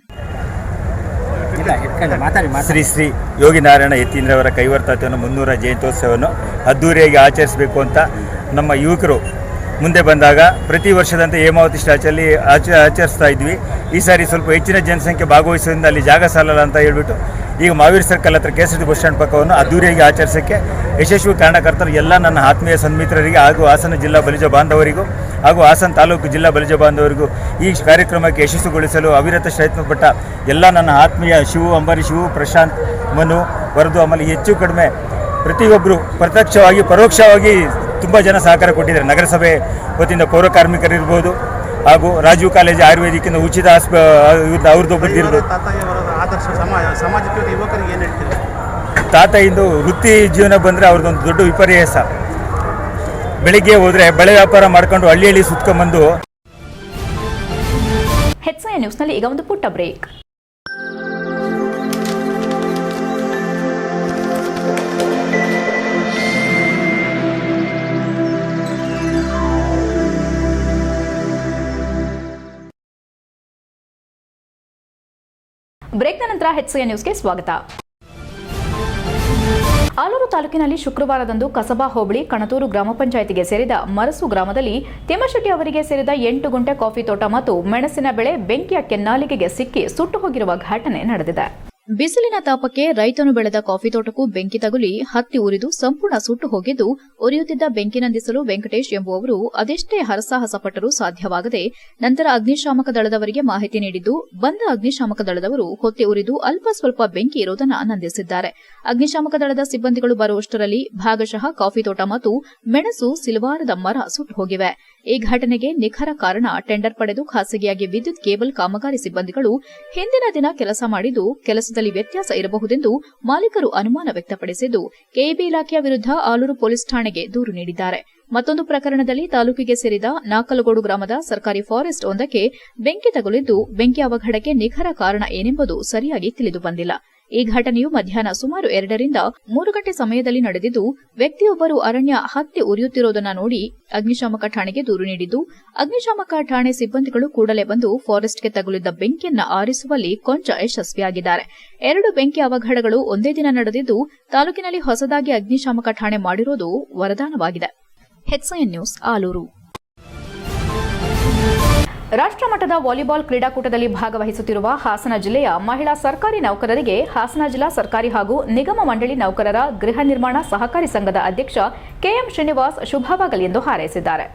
ಶ್ರೀ ಶ್ರೀ ಯೋಗಿ ನಾರಾಯಣ ಯತೀಂದ್ರ ಅವರ ಕೈವಾರತಾತನ 300ರ ಜಯಂತ್ಯೋತ್ಸವವನ್ನು ಅದ್ದೂರಿಯಾಗಿ ಆಚರಿಸಬೇಕು ಅಂತ ನಮ್ಮ ಯುವಕರು ಮುಂದೆ ಬಂದಾಗ ಪ್ರತಿ ವರ್ಷದಂತೆ ಹೇಮಾವತಿ ಸ್ಟ್ಯಾಚಲ್ಲಿ ಆಚರಿಸ್ತಾ ಇದ್ವಿ. ಈ ಸಾರಿ ಸ್ವಲ್ಪ ಹೆಚ್ಚಿನ ಜನಸಂಖ್ಯೆ ಭಾಗವಹಿಸೋದ್ರಿಂದ ಅಲ್ಲಿ ಜಾಗ ಸಾಲಲ್ಲ ಅಂತ ಹೇಳ್ಬಿಟ್ಟು ಈಗ ಮಾವೀರ್ ಸರ್ಕಲ್ ಹತ್ರ KSRTC ಬಸ್ ಸ್ಟ್ಯಾಂಡ್ ಪಕ್ಕವನ್ನು ಅದ್ದೂರಿಯಾಗಿ ಆಚರಿಸೋಕ್ಕೆ ಯಶಸ್ವಿ ಕಾರಣಕರ್ತರು ಎಲ್ಲ ನನ್ನ ಆತ್ಮೀಯ ಸನ್ಮಿತ್ರರಿಗೆ ಹಾಗೂ ಹಾಸನ ಜಿಲ್ಲಾ ಬಲಿಜ ಬಾಂಧವರಿಗೂ ಹಾಗೂ ಹಾಸನ ತಾಲೂಕು ಜಿಲ್ಲಾ ಬಲಿಜ ಬಾಂಧವರಿಗೂ ಈ ಕಾರ್ಯಕ್ರಮಕ್ಕೆ ಯಶಸ್ವಿಗೊಳಿಸಲು ಅವಿರತ ಪ್ರಯತ್ನಪಟ್ಟ ಎಲ್ಲ ನನ್ನ ಆತ್ಮೀಯ ಶಿವು, ಅಂಬಾರಿ ಶಿವು, ಪ್ರಶಾಂತ್, ಮನು, ವರದು, ಆಮೇಲೆ ಹೆಚ್ಚು ಕಡಿಮೆ ಪ್ರತಿಯೊಬ್ಬರು ಪ್ರತ್ಯಕ್ಷವಾಗಿ ಪರೋಕ್ಷವಾಗಿ ತುಂಬ ಜನ ಸಹಕಾರ ಕೊಟ್ಟಿದ್ದಾರೆ. ನಗರಸಭೆ ವತಿಯಿಂದ ಪೌರ ಕಾರ್ಮಿಕರಿರ್ಬೋದು ಹಾಗೂ ರಾಜೀವ್ ಕಾಲೇಜ್ ಆಯುರ್ವೇದಿಕ್ಕಿಂದ ಉಚಿತ ಅವ್ರದ್ದು ಬಂದಿರ್ಬೋದು. ತಾತ ವೃತ್ತಿ ಜೀವನ ಬಂದರೆ ಅವ್ರದ್ದೊಂದು ದೊಡ್ಡ ವಿಪರ್ಯಾಸ. ಬೆಳಿಗ್ಗೆ ಹೋದರೆ ಬಳೆ ವ್ಯಾಪಾರ ಮಾಡ್ಕೊಂಡು ಹಳ್ಳಿ ಸುತ್ಕೊಂಡ್ಬಂದು. HCN ನ್ಯೂಸ್ನಲ್ಲಿ ಈಗ ಒಂದು ಪುಟ್ಟ ಬ್ರೇಕ್. ಬ್ರೇಕ್ನ ನಂತರ HCN ನ್ಯೂಸ್ಗೆ ಸ್ವಾಗತ. ಆಲೂರು ತಾಲೂಕಿನಲ್ಲಿ ಶುಕ್ರವಾರದಂದು ಕಸಬಾ ಹೋಬಳಿ ಕಣತೂರು ಗ್ರಾಮ ಪಂಚಾಯಿತಿಗೆ ಸೇರಿದ ಮರಸು ಗ್ರಾಮದಲ್ಲಿ ತಿಮ್ಮಶೆಟ್ಟಿ ಅವರಿಗೆ ಸೇರಿದ 8 ಗುಂಟೆ ಕಾಫಿ ತೋಟ ಮತ್ತು ಮೆಣಸಿನ ಬೆಳೆ ಬೆಂಕಿಯ ಕೆನ್ನಾಲಿಗೆಗೆ ಸಿಕ್ಕಿ ಸುಟ್ಟು ಹೋಗಿರುವ ಘಟನೆ ನಡೆದಿದೆ. ಬಿಸಿಲಿನ ತಾಪಕ್ಕೆ ರೈತನು ಬೆಳೆದ ಕಾಫಿ ತೋಟಕ್ಕೂ ಬೆಂಕಿ ತಗುಲಿ ಹತ್ತಿ ಉರಿದು ಸಂಪೂರ್ಣ ಸುಟ್ಟು ಹೋಗಿದ್ದು, ಉರಿಯುತ್ತಿದ್ದ ಬೆಂಕಿ ನಂದಿಸಲು ವೆಂಕಟೇಶ್ ಎಂಬುವವರು ಅದೆಷ್ಟೇ ಹರಸಾಹಸ ಪಟ್ಟರೂ ಸಾಧ್ಯವಾಗದೆ ನಂತರ ಅಗ್ನಿಶಾಮಕ ದಳದವರಿಗೆ ಮಾಹಿತಿ ನೀಡಿದ್ದು, ಬಂದ ಅಗ್ನಿಶಾಮಕ ದಳದವರು ಹೊತ್ತಿ ಉರಿದು ಅಲ್ಪ ಸ್ವಲ್ಪ ಬೆಂಕಿ ಇರುವುದನ್ನು ನಂದಿಸಿದ್ದಾರೆ. ಅಗ್ನಿಶಾಮಕ ದಳದ ಸಿಬ್ಬಂದಿಗಳು ಬರುವಷ್ಟರಲ್ಲಿ ಭಾಗಶಃ ಕಾಫಿ ತೋಟ ಮತ್ತು ಮೆಣಸು ಸಿಲುವಾರದ ಮರ ಸುಟ್ಟು ಹೋಗಿವೆ. ಈ ಘಟನೆಗೆ ನಿಖರ ಕಾರಣ ಟೆಂಡರ್ ಪಡೆದು ಖಾಸಗಿಯಾಗಿ ವಿದ್ಯುತ್ ಕೇಬಲ್ ಕಾಮಗಾರಿ ಸಿಬ್ಬಂದಿಗಳು ಹಿಂದಿನ ದಿನ ಕೆಲಸ ಮಾಡಿದ್ದು ಕೆಲಸದಲ್ಲಿ ವ್ಯತ್ಯಾಸ ಇರಬಹುದೆಂದು ಮಾಲೀಕರು ಅನುಮಾನ ವ್ಯಕ್ತಪಡಿಸಿದ್ದು, ಕೆಇಬಿ ಇಲಾಖೆಯ ವಿರುದ್ಧ ಆಲೂರು ಪೊಲೀಸ್ ಠಾಣೆಗೆ ದೂರು ನೀಡಿದ್ದಾರೆ. ಮತ್ತೊಂದು ಪ್ರಕರಣದಲ್ಲಿ ತಾಲೂಕಿಗೆ ಸೇರಿದ ನಾಕಲಗೋಡು ಗ್ರಾಮದ ಸರ್ಕಾರಿ ಫಾರೆಸ್ಟ್ ಒಂದಕ್ಕೆ ಬೆಂಕಿ ತಗುಲಿದ್ದು, ಬೆಂಕಿ ಅವಘಡಕ್ಕೆ ನಿಖರ ಕಾರಣ ಏನೆಂಬುದು ಸರಿಯಾಗಿ ತಿಳಿದು ಬಂದಿಲ್ಲ. ಈ ಘಟನೆಯು ಮಧ್ಯಾಹ್ನ ಸುಮಾರು 2 ರಿಂದ 3 ಗಂಟೆ ಸಮಯದಲ್ಲಿ ನಡೆದಿದ್ದು, ವ್ಯಕ್ತಿಯೊಬ್ಬರು ಅರಣ್ಯ ಹತ್ತಿ ಉರಿಯುತ್ತಿರುವುದನ್ನು ನೋಡಿ ಅಗ್ನಿಶಾಮಕ ಠಾಣೆಗೆ ದೂರು ನೀಡಿದ್ದು, ಅಗ್ನಿಶಾಮಕ ಠಾಣೆ ಸಿಬ್ಬಂದಿಗಳು ಕೂಡಲೇ ಬಂದು ಫಾರೆಸ್ಟ್ಗೆ ತಗುಲಿದ್ದ ಬೆಂಕಿಯನ್ನು ಆರಿಸುವಲ್ಲಿ ಕೊಂಚ ಯಶಸ್ವಿಯಾಗಿದ್ದಾರೆ. 2 ಬೆಂಕಿ ಅವಘಡಗಳು ಒಂದೇ ದಿನ ನಡೆದಿದ್ದು, ತಾಲೂಕಿನಲ್ಲಿ ಹೊಸದಾಗಿ ಅಗ್ನಿಶಾಮಕ ಠಾಣೆ ಮಾಡಿರುವುದು ವರದಾನವಾಗಿದೆ. HCN news Alur. ರಾಷ್ಟ್ರಮಟ್ಟದ ವಾಲಿಬಾಲ್ ಕ್ರೀಡಾಕೂಟದಲ್ಲಿ ಭಾಗವಹಿಸುತ್ತಿರುವ ಹಾಸನ ಜಿಲ್ಲೆಯ ಮಹಿಳಾ ಸರ್ಕಾರಿ ನೌಕರರಿಗೆ ಹಾಸನ ಜಿಲ್ಲಾ ಸರ್ಕಾರಿ ಹಾಗೂ ನಿಗಮ ಮಂಡಳಿ ನೌಕರರ ಗೃಹ ನಿರ್ಮಾಣ ಸಹಕಾರಿ ಸಂಘದ ಅಧ್ಯಕ್ಷ KM ಶ್ರೀನಿವಾಸ್ ಶುಭವಾಗಲಿ ಎಂದು ಹಾರೈಸಿದ್ದಾರೆ.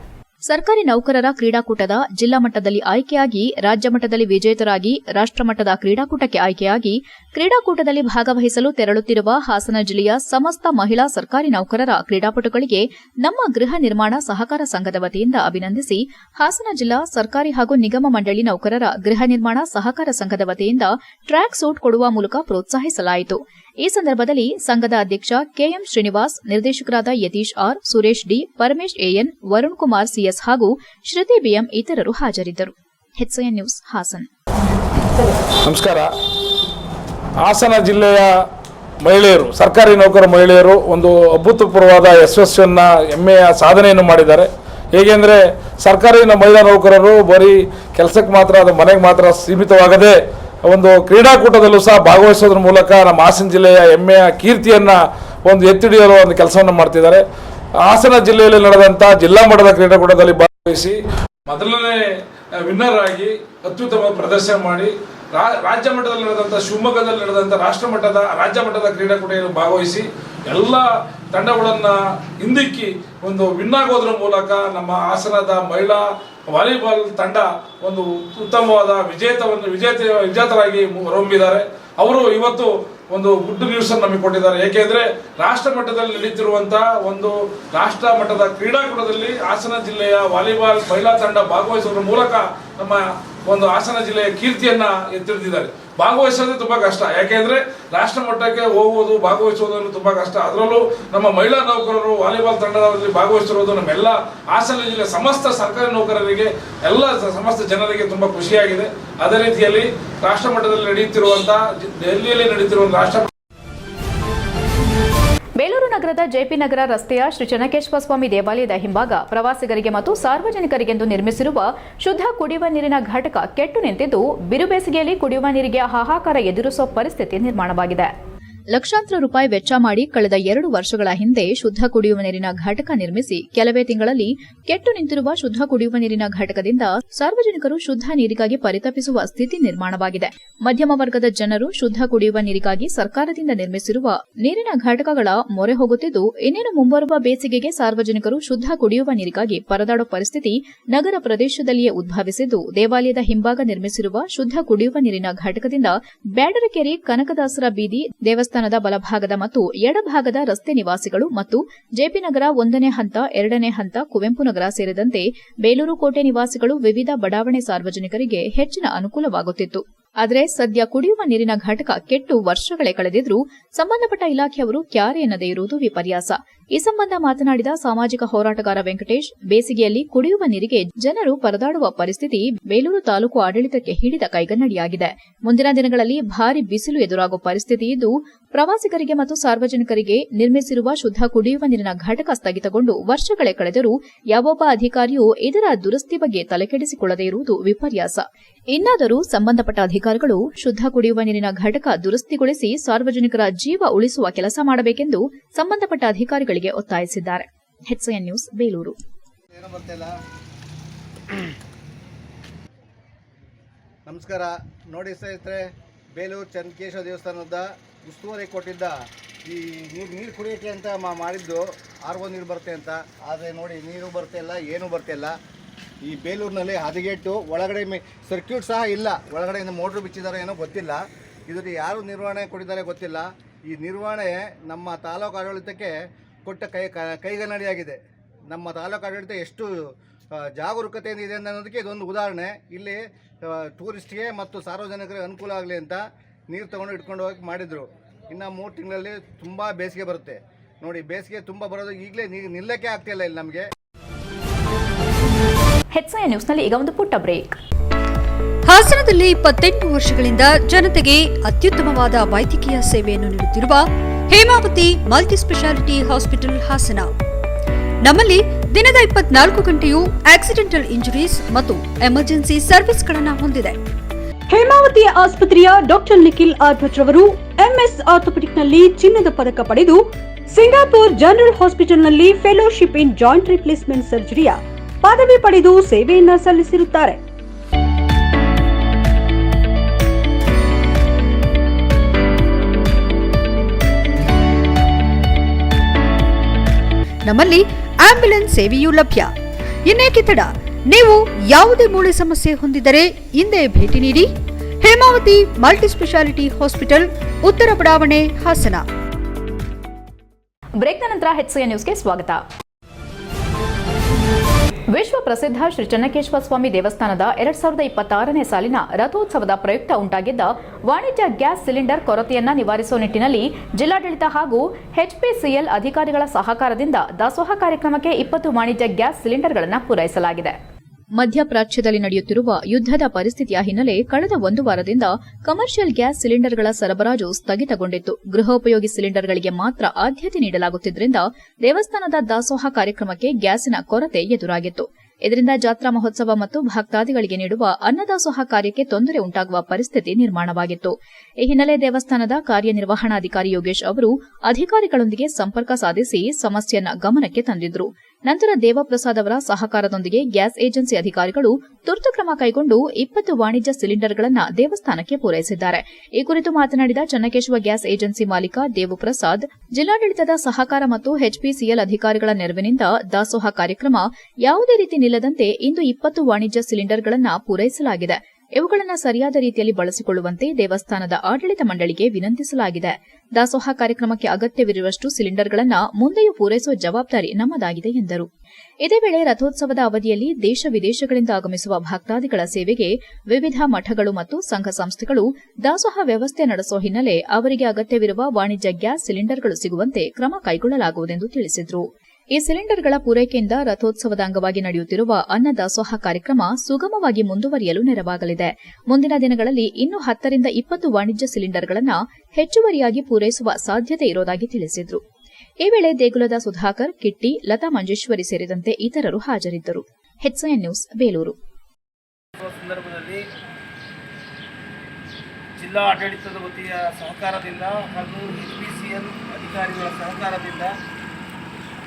ಸರ್ಕಾರಿ ನೌಕರರ ಕ್ರೀಡಾಕೂಟದ ಜಿಲ್ಲಾ ಮಟ್ಟದಲ್ಲಿ ಆಯ್ಕೆಯಾಗಿ ರಾಜ್ಯ ಮಟ್ಟದಲ್ಲಿ ವಿಜೇತರಾಗಿ ರಾಷ್ಟ್ರಮಟ್ಟದ ಕ್ರೀಡಾಕೂಟಕ್ಕೆ ಆಯ್ಕೆಯಾಗಿ ಕ್ರೀಡಾಕೂಟದಲ್ಲಿ ಭಾಗವಹಿಸಲು ತೆರಳುತ್ತಿರುವ ಹಾಸನ ಜಿಲ್ಲೆಯ ಸಮಸ್ತ ಮಹಿಳಾ ಸರ್ಕಾರಿ ನೌಕರರ ಕ್ರೀಡಾಪಟುಗಳಿಗೆ ನಮ್ಮ ಗೃಹ ನಿರ್ಮಾಣ ಸಹಕಾರ ಸಂಘದ ವತಿಯಿಂದ ಅಭಿನಂದಿಸಿ ಹಾಸನ ಜಿಲ್ಲಾ ಸರ್ಕಾರಿ ಹಾಗೂ ನಿಗಮ ಮಂಡಳಿ ನೌಕರರ ಗೃಹ ನಿರ್ಮಾಣ ಸಹಕಾರ ಸಂಘದ ವತಿಯಿಂದ ಟ್ರ್ಯಾಕ್ ಸೂಟ್ ಕೊಡುವ ಮೂಲಕ ಪ್ರೋತ್ಸಾಹಿಸಲಾಯಿತು. ಈ ಸಂದರ್ಭದಲ್ಲಿ ಸಂಘದ ಅಧ್ಯಕ್ಷ KM ಶ್ರೀನಿವಾಸ್, ನಿರ್ದೇಶಕರಾದ Yathish R, Suresh D, Paramesh AN, Varun Kumar CS ಹಾಗೂ ಶ್ರುತಿ BM ಇತರರು ಹಾಜರಿದ್ದರು. HCN news Hassan. ನಮಸ್ಕಾರ. ಹಾಸನ ಜಿಲ್ಲೆಯ ಮಹಿಳೆಯರು, ಸರ್ಕಾರಿ ನೌಕರ ಮಹಿಳೆಯರು ಒಂದು ಅಭೂತಪೂರ್ವವಾದ ಯಶಸ್ಸನ್ನು, ಹೆಮ್ಮೆಯ ಸಾಧನೆಯನ್ನು ಮಾಡಿದ್ದಾರೆ. ಹೇಗೆಂದರೆ ಸರ್ಕಾರಿ ಮಹಿಳಾ ನೌಕರರು ಬರೀ ಕೆಲಸಕ್ಕೆ ಮಾತ್ರ, ಅದು ಮನೆಗೆ ಮಾತ್ರ ಸೀಮಿತವಾಗದೆ ಒಂದು ಕ್ರೀಡಾಕೂಟದಲ್ಲೂ ಸಹ ಭಾಗವಹಿಸೋದ್ರ ಮೂಲಕ ನಮ್ಮ ಹಾಸನ ಜಿಲ್ಲೆಯ ಹೆಮ್ಮೆಯ ಕೀರ್ತಿಯನ್ನು ಒಂದು ಎತ್ತಿಡಿಯಲು ಒಂದು ಕೆಲಸವನ್ನು ಮಾಡ್ತಿದ್ದಾರೆ. ಹಾಸನ ಜಿಲ್ಲೆಯಲ್ಲಿ ನಡೆದಂಥ ಜಿಲ್ಲಾ ಮಟ್ಟದ ಕ್ರೀಡಾಕೂಟದಲ್ಲಿ ಭಾಗವಹಿಸಿ ಮೊದಲನೇ ವಿನ್ನರ್ ಆಗಿ ಅತ್ಯುತ್ತಮ ಪ್ರದರ್ಶನ ಮಾಡಿ ರಾಜ್ಯ ಮಟ್ಟದಲ್ಲಿ ನಡೆದಂಥ ಶಿವಮೊಗ್ಗದಲ್ಲಿ ನಡೆದಂಥ ರಾಜ್ಯ ಮಟ್ಟದ ಕ್ರೀಡಾಕೂಟದಲ್ಲಿ ಭಾಗವಹಿಸಿ ಎಲ್ಲ ತಂಡಗಳನ್ನು ಹಿಂದಿಕ್ಕಿ ಒಂದು ವಿನ್ ಆಗೋದ್ರ ಮೂಲಕ ನಮ್ಮ ಹಾಸನದ ಮಹಿಳಾ ವಾಲಿಬಾಲ್ ತಂಡ ಒಂದು ಉತ್ತಮವಾದ ವಿಜೇತರಾಗಿ ಹೊರಹೊಮ್ಮಿದ್ದಾರೆ. ಅವರು ಇವತ್ತು ಒಂದು ಗುಡ್ ನ್ಯೂಸ್ ಅನ್ನು ನಮಗೆ ಕೊಟ್ಟಿದ್ದಾರೆ. ಏಕೆಂದ್ರೆ ರಾಷ್ಟ್ರ ಮಟ್ಟದಲ್ಲಿ ನಡೀತಿರುವಂತಹ ಒಂದು ರಾಷ್ಟ್ರ ಮಟ್ಟದ ಕ್ರೀಡಾಕೂಟದಲ್ಲಿ ಹಾಸನ ಜಿಲ್ಲೆಯ ವಾಲಿಬಾಲ್ ಮಹಿಳಾ ತಂಡ ಭಾಗವಹಿಸುವ ಮೂಲಕ ನಮ್ಮ ಒಂದು ಹಾಸನ ಜಿಲ್ಲೆಯ ಕೀರ್ತಿಯನ್ನ ಎತ್ತಿಡಿದಿದ್ದಾರೆ. ಭಾಗವಹಿಸೋದು ತುಂಬಾ ಕಷ್ಟ, ಯಾಕೆಂದ್ರೆ ರಾಷ್ಟ್ರ ಮಟ್ಟಕ್ಕೆ ಹೋಗುವುದು ಭಾಗವಹಿಸುವುದನ್ನು ತುಂಬಾ ಕಷ್ಟ. ಅದರಲ್ಲೂ ನಮ್ಮ ಮಹಿಳಾ ನೌಕರರು ವಾಲಿಬಾಲ್ ತಂಡದಲ್ಲಿ ಭಾಗವಹಿಸಿರುವುದು ನಮ್ಮೆಲ್ಲ ಹಾಸನ ಜಿಲ್ಲೆಯ ಸಮಸ್ತ ಸರ್ಕಾರಿ ನೌಕರರಿಗೆ ಎಲ್ಲ ಸಮಸ್ತ ಜನರಿಗೆ ತುಂಬಾ ಖುಷಿಯಾಗಿದೆ. ಅದೇ ರೀತಿಯಲ್ಲಿ ರಾಷ್ಟ್ರ ಮಟ್ಟದಲ್ಲಿ ನಡೆಯುತ್ತಿರುವಂತಹ ಡೆಲ್ಲಿಯಲ್ಲಿ ನಡೆಯುತ್ತಿರುವಂತಹ ರಾಷ್ಟ್ರ ಬೇಲೂರು ನಗರದ ಜೆಪಿ ನಗರ ರಸ್ತೆಯ ಶ್ರೀ ಚೆನ್ನಕೇಶ್ವರ ಸ್ವಾಮಿ ದೇವಾಲಯದ ಹಿಂಭಾಗ ಪ್ರವಾಸಿಗರಿಗೆ ಮತ್ತು ಸಾರ್ವಜನಿಕರಿಗೆಂದು ನಿರ್ಮಿಸಿರುವ ಶುದ್ಧ ಕುಡಿಯುವ ನೀರಿನ ಘಟಕ ಕೆಟ್ಟು ನಿಂತಿದ್ದು ಬಿರುಬೇಸಿಗೆಯಲ್ಲಿ ಕುಡಿಯುವ ನೀರಿಗೆ ಹಾಹಾಕಾರ ಎದುರಿಸುವ ಪರಿಸ್ಥಿತಿ ನಿರ್ಮಾಣವಾಗಿದೆ. ಲಕ್ಷಾಂತರ ರೂಪಾಯಿ ವೆಚ್ಚ ಮಾಡಿ ಕಳೆದ 2 ವರ್ಷಗಳ ಹಿಂದೆ ಶುದ್ಧ ಕುಡಿಯುವ ನೀರಿನ ಘಟಕ ನಿರ್ಮಿಸಿ ಕೆಲವೇ ತಿಂಗಳಲ್ಲಿ ಕೆಟ್ಟು ನಿಂತಿರುವ ಶುದ್ಧ ಕುಡಿಯುವ ನೀರಿನ ಘಟಕದಿಂದ ಸಾರ್ವಜನಿಕರು ಶುದ್ಧ ನೀರಿಗಾಗಿ ಪರಿತಪಿಸುವ ಸ್ಥಿತಿ ನಿರ್ಮಾಣವಾಗಿದೆ. ಮಧ್ಯಮ ವರ್ಗದ ಜನರು ಶುದ್ಧ ಕುಡಿಯುವ ನೀರಿಗಾಗಿ ಸರ್ಕಾರದಿಂದ ನಿರ್ಮಿಸಿರುವ ನೀರಿನ ಘಟಕಗಳ ಮೊರೆ ಹೋಗುತ್ತಿದ್ದು, ಇನ್ನೇನು ಮುಂಬರುವ ಬೇಸಿಗೆಗೆ ಸಾರ್ವಜನಿಕರು ಶುದ್ಧ ಕುಡಿಯುವ ನೀರಿಗಾಗಿ ಪರದಾಡುವ ಪರಿಸ್ಥಿತಿ ನಗರ ಪ್ರದೇಶದಲ್ಲಿಯೇ ಉದ್ಭವಿಸಿದ್ದು, ದೇವಾಲಯದ ಹಿಂಭಾಗ ನಿರ್ಮಿಸಿರುವ ಶುದ್ಧ ಕುಡಿಯುವ ನೀರಿನ ಘಟಕದಿಂದ ಬ್ಯಾಡರಕೆರೆ, ಕನಕದಾಸರ ಬೀದಿ, ದೇವಸ್ಥಾನದ ಬಲಭಾಗದ ಮತ್ತು ಎಡಭಾಗದ ರಸ್ತೆ ನಿವಾಸಿಗಳು ಮತ್ತು ಜೆಪಿ ನಗರ 1ನೇ ಹಂತ, 2ನೇ ಹಂತ, ಕುವೆಂಪು ನಗರ ಸೇರಿದಂತೆ ಬೇಲೂರು ಕೋಟೆ ನಿವಾಸಿಗಳು ವಿವಿಧ ಬಡಾವಣೆ ಸಾರ್ವಜನಿಕರಿಗೆ ಹೆಚ್ಚಿನ ಅನುಕೂಲವಾಗುತ್ತಿತ್ತು. ಆದರೆ ಸದ್ಯ ಕುಡಿಯುವ ನೀರಿನ ಘಟಕ ಕೆಟ್ಟು ವರ್ಷಗಳೇ ಕಳೆದಿದ್ರೂ ಸಂಬಂಧಪಟ್ಟ ಇಲಾಖೆಯವರು ಕ್ಯಾರೆ ಎನ್ನದೇ ಇರುವುದು ವಿಪರ್ಯಾಸ. ಈ ಸಂಬಂಧ ಮಾತನಾಡಿದ ಸಾಮಾಜಿಕ ಹೋರಾಟಗಾರ ವೆಂಕಟೇಶ್, ಬೇಸಿಗೆಯಲ್ಲಿ ಕುಡಿಯುವ ನೀರಿಗೆ ಜನರು ಪರದಾಡುವ ಪರಿಸ್ಥಿತಿ ಬೇಲೂರು ತಾಲೂಕು ಆಡಳಿತಕ್ಕೆ ಹಿಡಿದ ಕೈಗನ್ನಡಿಯಾಗಿದೆ. ಮುಂದಿನ ದಿನಗಳಲ್ಲಿ ಭಾರಿ ಬಿಸಿಲು ಎದುರಾಗುವ ಪರಿಸ್ಥಿತಿ ಇದ್ದು, ಪ್ರವಾಸಿಗರಿಗೆ ಮತ್ತು ಸಾರ್ವಜನಿಕರಿಗೆ ನಿರ್ಮಿಸಿರುವ ಶುದ್ಧ ಕುಡಿಯುವ ನೀರಿನ ಘಟಕ ಸ್ಥಗಿತಗೊಂಡು ವರ್ಷಗಳೇ ಕಳೆದರೂ ಯಾವೊಬ್ಬ ಅಧಿಕಾರಿಯೂ ಇದರ ದುರಸ್ತಿ ಬಗ್ಗೆ ತಲೆಕೆಡಿಸಿಕೊಳ್ಳದೇ ಇರುವುದು ವಿಪರ್ಯಾಸ. ಇನ್ನಾದರೂ ಸಂಬಂಧಪಟ್ಟ ಅಧಿಕಾರಿಗಳು ಶುದ್ಧ ಕುಡಿಯುವ ನೀರಿನ ಘಟಕ ದುರಸ್ತಿಗೊಳಿಸಿ ಸಾರ್ವಜನಿಕರ ಜೀವ ಉಳಿಸುವ ಕೆಲಸ ಮಾಡಬೇಕೆಂದು ಸಂಬಂಧಪಟ್ಟ ಅಧಿಕಾರಿಗಳಿಗೆ ಒತ್ತಾಯಿಸಿದ್ದಾರೆ. HCN news, Belur. ನಮಸ್ಕಾರ. ನೋಡಿ ಸ್ನೇಹಿತರೆ, ಬೇಲೂರು ಚೆನ್ನಕೇಶವ ದೇವಸ್ಥಾನದ ಉಸ್ತುವಾರಿ ಕೊಟ್ಟಿದ್ದ ಈ ನೀರು ಕುಡಿಯೋಕ್ಕೆ ಅಂತ ಮಾಡಿದ್ದು RO ನೀರು ಬರುತ್ತೆ ಅಂತ. ಆದರೆ ನೋಡಿ, ನೀರು ಬರ್ತಿಲ್ಲ, ಏನೂ ಬರ್ತಿಲ್ಲ. ಈ ಬೇಲೂರಿನಲ್ಲಿ ಹದಗೆಟ್ಟು ಒಳಗಡೆ ಸರ್ಕ್ಯೂಟ್ ಸಹ ಇಲ್ಲ, ಒಳಗಡೆಯಿಂದ ಮೋಟ್ರ್ ಬಿಚ್ಚಿದಾರೋ ಏನೋ ಗೊತ್ತಿಲ್ಲ. ಇದರಲ್ಲಿ ಯಾರು ನಿರ್ವಹಣೆ ಕೊಟ್ಟಿದ್ದಾರೆ ಗೊತ್ತಿಲ್ಲ. ಈ ನಿರ್ವಹಣೆ ನಮ್ಮ ತಾಲೂಕು ಆಡಳಿತಕ್ಕೆ ಕೊಟ್ಟ ಕೈಗನ್ನಡಿಯಾಗಿದೆ. ನಮ್ಮ ತಾಲೂಕು ಆಡಳಿತ ಎಷ್ಟು ಜಾಗರೂಕತೆಯಿಂದ ಇದೆ ಅನ್ನೋದಕ್ಕೆ ಇದೊಂದು ಉದಾಹರಣೆ. ಇಲ್ಲಿ ಟೂರಿಸ್ಟ್ಗೆ ಮತ್ತು ಸಾರ್ವಜನಿಕರಿಗೆ ಅನುಕೂಲ ಆಗಲಿ ಅಂತ ನೀರು ತೊಗೊಂಡು ಇಟ್ಕೊಂಡು ಹೋಗಿ ಮಾಡಿದರು. ಇನ್ನು 3 ತಿಂಗಳಲ್ಲಿ ತುಂಬ ಬೇಸಿಗೆ ಬರುತ್ತೆ. ನೋಡಿ, ಬೇಸಿಗೆ ತುಂಬ ಬರೋದು, ಈಗಲೇ ನೀರು ನಿಲ್ಲಕ್ಕೆ ಆಗ್ತಿಲ್ಲ ಇಲ್ಲಿ ನಮಗೆ. HCN ನ್ಯೂಸ್ನಲ್ಲಿ ಈಗ ಒಂದು ಪುಟ್ಟ ಬ್ರೇಕ್. ಹಾಸನದಲ್ಲಿ 28 ವರ್ಷಗಳಿಂದ ಜನತೆಗೆ ಅತ್ಯುತ್ತಮವಾದ ವೈದ್ಯಕೀಯ ಸೇವೆಯನ್ನು ನೀಡುತ್ತಿರುವ Hemavathi multi speciality hospital Hassan. ನಮ್ಮಲ್ಲಿ ದಿನದ 24 ಗಂಟೆಯೂ ಆಕ್ಸಿಡೆಂಟಲ್ ಇಂಜುರೀಸ್ ಮತ್ತು ಎಮರ್ಜೆನ್ಸಿ ಸರ್ವಿಸ್ಗಳನ್ನು ಹೊಂದಿದೆ. ಹೇಮಾವತಿ ಆಸ್ಪತ್ರೆಯ ಡಾಕ್ಟರ್ ನಿಖಿಲ್ ಆರ್ಭಟ್ ರವರು MS ಆರ್ಥೋಪೆಡಿಕ್ನಲ್ಲಿ ಚಿನ್ನದ ಪದಕ ಪಡೆದು ಸಿಂಗಾಪುರ್ ಜನರಲ್ ಹಾಸ್ಪಿಟಲ್ನಲ್ಲಿ ಫೆಲೋಶಿಪ್ ಇನ್ ಜಾಯಿಂಟ್ ರಿಪ್ಲೇಸ್ಮೆಂಟ್ ಸರ್ಜರಿಯ ಪದವಿ ಪಡೆದು ಸೇವೆಯನ್ನ ಸಲ್ಲಿಸಿರುತ್ತಾರೆ. ನಮ್ಮಲ್ಲಿ ಆಂಬ್ಯುಲೆನ್ಸ್ ಸೇವೆಯೂ ಲಭ್ಯ. ಇನ್ನೇಕೆ ತಡ? ನೀವು ಯಾವುದೇ ಮೂಳೆ ಸಮಸ್ಯೆ ಹೊಂದಿದರೆ ಇಂದೇ ಭೇಟಿ ನೀಡಿ. ಹೇಮಾವತಿ ಮಲ್ಟಿ ಸ್ಪೆಷಾಲಿಟಿ ಹಾಸ್ಪಿಟಲ್, ಉತ್ತರ ಬಡಾವಣೆ, ಹಾಸನ. ಬ್ರೇಕ್ನ ನಂತರ HCN ನ್ಯೂಸ್ಗೆ ಸ್ವಾಗತ. ವಿಶ್ವ ಪ್ರಸಿದ್ಧ ಶ್ರೀ ಚೆನ್ನಕೇಶ್ವರ ಸ್ವಾಮಿ ದೇವಸ್ಥಾನದ 2026ನೇ ಸಾಲಿನ ರಥೋತ್ಸವದ ಪ್ರಯುಕ್ತ ಉಂಟಾಗಿದ್ದ ವಾಣಿಜ್ಯ ಗ್ಯಾಸ್ ಸಿಲಿಂಡರ್ ಕೊರತೆಯನ್ನ ನಿವಾರಿಸುವ ನಿಟ್ಟಿನಲ್ಲಿ ಜಿಲ್ಲಾಡಳಿತ ಹಾಗೂ HPCL ಅಧಿಕಾರಿಗಳ ಸಹಕಾರದಿಂದ ದಾಸೋಹ ಕಾರ್ಯಕ್ರಮಕ್ಕೆ 20 ವಾಣಿಜ್ಯ ಗ್ಯಾಸ್ ಸಿಲಿಂಡರ್ಗಳನ್ನು ಪೂರೈಸಲಾಗಿದೆ. ಮಧ್ಯಪ್ರಾಚ್ಯದಲ್ಲಿ ನಡೆಯುತ್ತಿರುವ ಯುದ್ಧದ ಪರಿಸ್ಥಿತಿಯ ಹಿನ್ನೆಲೆ ಕಳೆದ 1 ವಾರದಿಂದ ಕಮರ್ಷಿಯಲ್ ಗ್ಯಾಸ್ ಸಿಲಿಂಡರ್ಗಳ ಸರಬರಾಜು ಸ್ಥಗಿತಗೊಂಡಿತ್ತು. ಗೃಹೋಪಯೋಗಿ ಸಿಲಿಂಡರ್ಗಳಿಗೆ ಮಾತ್ರ ಆದ್ಯತೆ ನೀಡಲಾಗುತ್ತಿದ್ದರಿಂದ ದೇವಸ್ಥಾನದ ದಾಸೋಹ ಕಾರ್ಯಕ್ರಮಕ್ಕೆ ಗ್ಯಾಸಿನ ಕೊರತೆ ಎದುರಾಗಿತ್ತು. ಇದರಿಂದ ಜಾತ್ರಾ ಮಹೋತ್ಸವ ಮತ್ತು ಭಕ್ತಾದಿಗಳಿಗೆ ನೀಡುವ ಅನ್ನದಾಸೋಹ ಕಾರ್ಯಕ್ಕೆ ತೊಂದರೆ ಉಂಟಾಗುವ ಪರಿಸ್ಥಿತಿ ನಿರ್ಮಾಣವಾಗಿತ್ತು. ಈ ಹಿನ್ನೆಲೆ ದೇವಸ್ಥಾನದ ಕಾರ್ಯನಿರ್ವಹಣಾಧಿಕಾರಿ ಯೋಗೇಶ್ ಅವರು ಅಧಿಕಾರಿಗಳೊಂದಿಗೆ ಸಂಪರ್ಕ ಸಾಧಿಸಿ ಸಮಸ್ಯೆಯನ್ನು ಗಮನಕ್ಕೆ ತಂದಿದ್ರು. ನಂತರ ದೇವಪ್ರಸಾದ್ ಅವರ ಸಹಕಾರದೊಂದಿಗೆ ಗ್ಯಾಸ್ ಏಜೆನ್ಸಿ ಅಧಿಕಾರಿಗಳು ತುರ್ತು ಕ್ರಮ ಕೈಗೊಂಡು 20 ವಾಣಿಜ್ಯ ಸಿಲಿಂಡರ್ಗಳನ್ನು ದೇವಸ್ಥಾನಕ್ಕೆ ಪೂರೈಸಿದ್ದಾರೆ. ಈ ಕುರಿತು ಮಾತನಾಡಿದ ಚನ್ನಕೇಶವ ಗ್ಯಾಸ್ ಏಜೆನ್ಸಿ ಮಾಲೀಕ ದೇವಪ್ರಸಾದ್, ಜಿಲ್ಲಾಡಳಿತದ ಸಹಕಾರ ಮತ್ತು ಎಚ್ಪಿಸಿಎಲ್ ಅಧಿಕಾರಿಗಳ ನೆರವಿನಿಂದ ದಾಸೋಹ ಕಾರ್ಯಕ್ರಮ ಯಾವುದೇ ರೀತಿ ನಿಲ್ಲದಂತೆ ಇಂದು 20 ವಾಣಿಜ್ಯ ಸಿಲಿಂಡರ್ಗಳನ್ನು ಪೂರೈಸಲಾಗಿದೆ. ಇವುಗಳನ್ನು ಸರಿಯಾದ ರೀತಿಯಲ್ಲಿ ಬಳಸಿಕೊಳ್ಳುವಂತೆ ದೇವಸ್ಥಾನದ ಆಡಳಿತ ಮಂಡಳಿಗೆ ವಿನಂತಿಸಲಾಗಿದೆ. ದಾಸೋಹ ಕಾರ್ಯಕ್ರಮಕ್ಕೆ ಅಗತ್ಯವಿರುವಷ್ಟು ಸಿಲಿಂಡರ್ಗಳನ್ನು ಮುಂದೆಯೂ ಪೂರೈಸುವ ಜವಾಬ್ದಾರಿ ನಮ್ಮದಾಗಿದೆ ಎಂದರು. ಇದೇ ವೇಳೆ ರಥೋತ್ಸವದ ಅವಧಿಯಲ್ಲಿ ದೇಶ ವಿದೇಶಗಳಿಂದ ಆಗಮಿಸುವ ಭಕ್ತಾದಿಗಳ ಸೇವೆಗೆ ವಿವಿಧ ಮಠಗಳು ಮತ್ತು ಸಂಘ ಸಂಸ್ಥೆಗಳು ದಾಸೋಹ ವ್ಯವಸ್ಥೆ ನಡೆಸುವ ಹಿನ್ನೆಲೆ ಅವರಿಗೆ ಅಗತ್ಯವಿರುವ ವಾಣಿಜ್ಯ ಗ್ಯಾಸ್ ಸಿಲಿಂಡರ್ಗಳು ಸಿಗುವಂತೆ ಕ್ರಮ ಕೈಗೊಳ್ಳಲಾಗುವುದೆಂದು ತಿಳಿಸಿದರು. ಈ ಸಿಲಿಂಡರ್ಗಳ ಪೂರೈಕೆಯಿಂದ ರಥೋತ್ಸವದ ಅಂಗವಾಗಿ ನಡೆಯುತ್ತಿರುವ ಅನ್ನದಾಸೋಹ ಕಾರ್ಯಕ್ರಮ ಸುಗಮವಾಗಿ ಮುಂದುವರಿಯಲು ನೆರವಾಗಲಿದೆ. ಮುಂದಿನ ದಿನಗಳಲ್ಲಿ ಇನ್ನೂ 10 ರಿಂದ 20 ವಾಣಿಜ್ಯ ಸಿಲಿಂಡರ್ಗಳನ್ನು ಹೆಚ್ಚುವರಿಯಾಗಿ ಪೂರೈಸುವ ಸಾಧ್ಯತೆ ಇರುವುದಾಗಿ ತಿಳಿಸಿದರು. ಈ ವೇಳೆ ದೇಗುಲದ ಸುಧಾಕರ್, ಕಿಟ್ಟಿ, ಲತಾ ಮಂಜೇಶ್ವರಿ ಸೇರಿದಂತೆ ಇತರರು ಹಾಜರಿದ್ದರು. HCN news, Belur. ಸಂದರ್ಭದಲ್ಲಿ ಜಿಲ್ಲಾ ಆಡಳಿತದ ವತಿಯ ಸಹಕಾರದಿಂದ ಹಾಗೂ ಎಚ್ಪಿಸಿಎಲ್ ಅಧಿಕಾರಿಗಳ ಸಹಕಾರದಿಂದ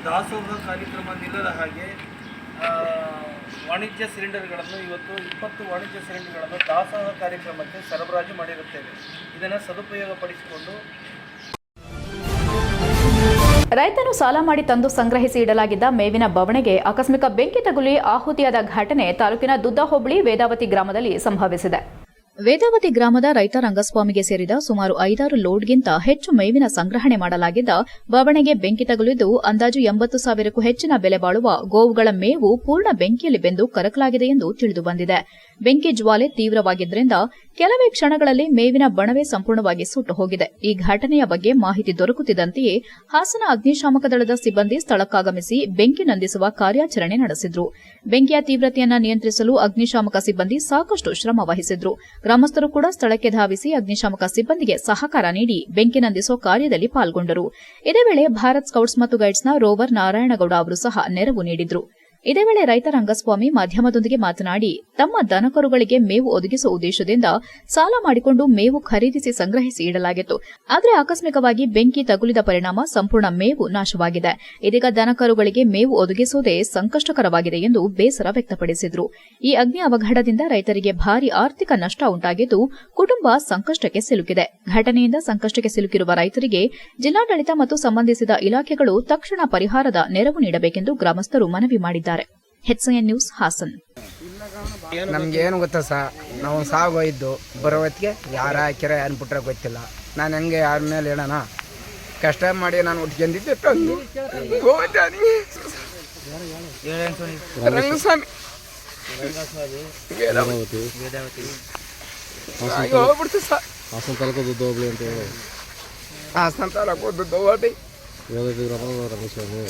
ದಾಸೋಹ ಕಾರ್ಯಕ್ರಮ ನಿಲ್ಲದ ಹಾಗೆ ವಾಣಿಜ್ಯ ಸಿಲಿಂಡರ್ಗಳನ್ನು ಇವತ್ತು 20 ವಾಣಿಜ್ಯ ಸಿಲಿಂಡರ್ಗಳನ್ನು ದಾಸೋಹ ಕಾರ್ಯಕ್ರಮಕ್ಕೆ ಸರಬರಾಜು ಮಾಡಿರುತ್ತೇವೆ. ಇದನ್ನು ಸದುಪಯೋಗಪಡಿಸಿಕೊಂಡು ರೈತನು ಸಾಲ ಮಾಡಿ ತಂದು ಸಂಗ್ರಹಿಸಿ ಇಡಲಾಗಿದ್ದ ಮೇವಿನ ಬವಣೆಗೆ ಆಕಸ್ಮಿಕ ಬೆಂಕಿ ತಗುಲಿ ಆಹುತಿಯಾದ ಘಟನೆ ತಾಲೂಕಿನ ದುದ್ದ ಹೋಬಳಿ ವೇದಾವತಿ ಗ್ರಾಮದಲ್ಲಿ ಸಂಭವಿಸಿದೆ. ವೇದಾವತಿ ಗ್ರಾಮದ ರೈತ ರಂಗಸ್ವಾಮಿಗೆ ಸೇರಿದ ಸುಮಾರು 5-6 ಲೋಡ್ಗಿಂತ ಹೆಚ್ಚು ಮೇವಿನ ಸಂಗ್ರಹಣೆ ಮಾಡಲಾಗಿದ್ದ ಬವಣೆಗೆ ಬೆಂಕಿ ತಗುಲಿದ್ದು ಅಂದಾಜು 80,000ಕ್ಕೂ ಹೆಚ್ಚಿನ ಬೆಲೆ ಬಾಳುವ ಗೋವುಗಳ ಮೇವು ಪೂರ್ಣ ಬೆಂಕಿಯಲ್ಲಿ ಬೆಂದು ಕರಕಲಾಗಿದೆ ಎಂದು ತಿಳಿದುಬಂದಿದೆ. ಬೆಂಕಿ ಜ್ವಾಲೆ ತೀವ್ರವಾಗಿದ್ದರಿಂದ ಕೆಲವೇ ಕ್ಷಣಗಳಲ್ಲಿ ಮೇವಿನ ಬಣವೆ ಸಂಪೂರ್ಣವಾಗಿ ಸುಟ್ಟು ಹೋಗಿದೆ. ಈ ಘಟನೆಯ ಬಗ್ಗೆ ಮಾಹಿತಿ ದೊರಕುತ್ತಿದ್ದಂತೆಯೇ ಹಾಸನ ಅಗ್ನಿಶಾಮಕ ದಳದ ಸಿಬ್ಬಂದಿ ಸ್ಥಳಕ್ಕಾಗಮಿಸಿ ಬೆಂಕಿ ನಂದಿಸುವ ಕಾರ್ಯಾಚರಣೆ ನಡೆಸಿದ್ರು. ಬೆಂಕಿಯ ತೀವ್ರತೆಯನ್ನು ನಿಯಂತ್ರಿಸಲು ಅಗ್ನಿಶಾಮಕ ಸಿಬ್ಬಂದಿ ಸಾಕಷ್ಟು ಶ್ರಮ ವಹಿಸಿದ್ರು. ಗ್ರಾಮಸ್ಥರು ಕೂಡ ಸ್ಥಳಕ್ಕೆ ಧಾವಿಸಿ ಅಗ್ನಿಶಾಮಕ ಸಿಬ್ಬಂದಿಗೆ ಸಹಕಾರ ನೀಡಿ ಬೆಂಕಿ ನಂದಿಸುವ ಕಾರ್ಯದಲ್ಲಿ ಪಾಲ್ಗೊಂಡರು. ಇದೇ ವೇಳೆ ಭಾರತ್ ಸ್ಕೌಟ್ಸ್ ಮತ್ತು ಗೈಡ್ಸ್ನ ರೋವರ್ ನಾರಾಯಣಗೌಡ ಅವರು ಸಹ ನೆರವು ನೀಡಿದ್ರು. ಇದೇ ವೇಳೆ ರೈತ ರಂಗಸ್ವಾಮಿ ಮಾಧ್ಯಮದೊಂದಿಗೆ ಮಾತನಾಡಿ, ತಮ್ಮ ದನಕರುಗಳಿಗೆ ಮೇವು ಒದಗಿಸುವ ಉದ್ದೇಶದಿಂದ ಸಾಲ ಮಾಡಿಕೊಂಡು ಮೇವು ಖರೀದಿಸಿ ಸಂಗ್ರಹಿಸಿ ಇಡಲಾಗಿತ್ತು. ಆದರೆ ಆಕಸ್ಮಿಕವಾಗಿ ಬೆಂಕಿ ತಗುಲಿದ ಪರಿಣಾಮ ಸಂಪೂರ್ಣ ಮೇವು ನಾಶವಾಗಿದೆ. ಇದೀಗ ದನಕರುಗಳಿಗೆ ಮೇವು ಒದಗಿಸುವುದೇ ಸಂಕಷ್ಟಕರವಾಗಿದೆ ಎಂದು ಬೇಸರ ವ್ಯಕ್ತಪಡಿಸಿದರು. ಈ ಅಗ್ನಿ ಅವಘಡದಿಂದ ರೈತರಿಗೆ ಭಾರಿ ಆರ್ಥಿಕ ನಷ್ಟ ಉಂಟಾಗಿದ್ದು ಕುಟುಂಬ ಸಂಕಷ್ಟಕ್ಕೆ ಸಿಲುಕಿದೆ. ಘಟನೆಯಿಂದ ಸಂಕಷ್ಟಕ್ಕೆ ಸಿಲುಕಿರುವ ರೈತರಿಗೆ ಜಿಲ್ಲಾಡಳಿತ ಮತ್ತು ಸಂಬಂಧಿಸಿದ ಇಲಾಖೆಗಳು ತಕ್ಷಣ ಪರಿಹಾರದ ನೆರವು ನೀಡಬೇಕೆಂದು ಗ್ರಾಮಸ್ಥರು ಮನವಿ ಮಾಡಿದ್ದಾರೆ. HCN news, Hassan. ನಮ್ಗೆ ಏನು ಗೊತ್ತಾ ಸರ್, ನಾವು ಸಾಗೋಯ್ದು ಬರೋ ಹೊತ್ತಿಗೆ ಯಾರು ಹಾಕ್ಯಾರ ಯಾರು ಬಿಟ್ರೆ ಗೊತ್ತಿಲ್ಲ. ನಾನು ಹೆಂಗೆ ಯಾರ ಮೇಲೆ ಹೇಳೋಣ, ಕಷ್ಟ ಮಾಡಿ ನಾನು ಉಟ್ಕೊಂಡಿದ್ದೆ ರಂಗಸ್ವಾಮಿ ಹೋಗ್ಬಿಡ್ತು ಸರ್. ಹಾಸನ ತಾಲೂಕು ದುದ್ದ ಹೋಗ್ಲಿ ಅಂತ ಹೇಳಿ ಹಾಸನ ತಾಲೂಕು ದುದ್ದ ಹೋಗ್ಲಿ ರಂಗಸ್ವಾಮಿ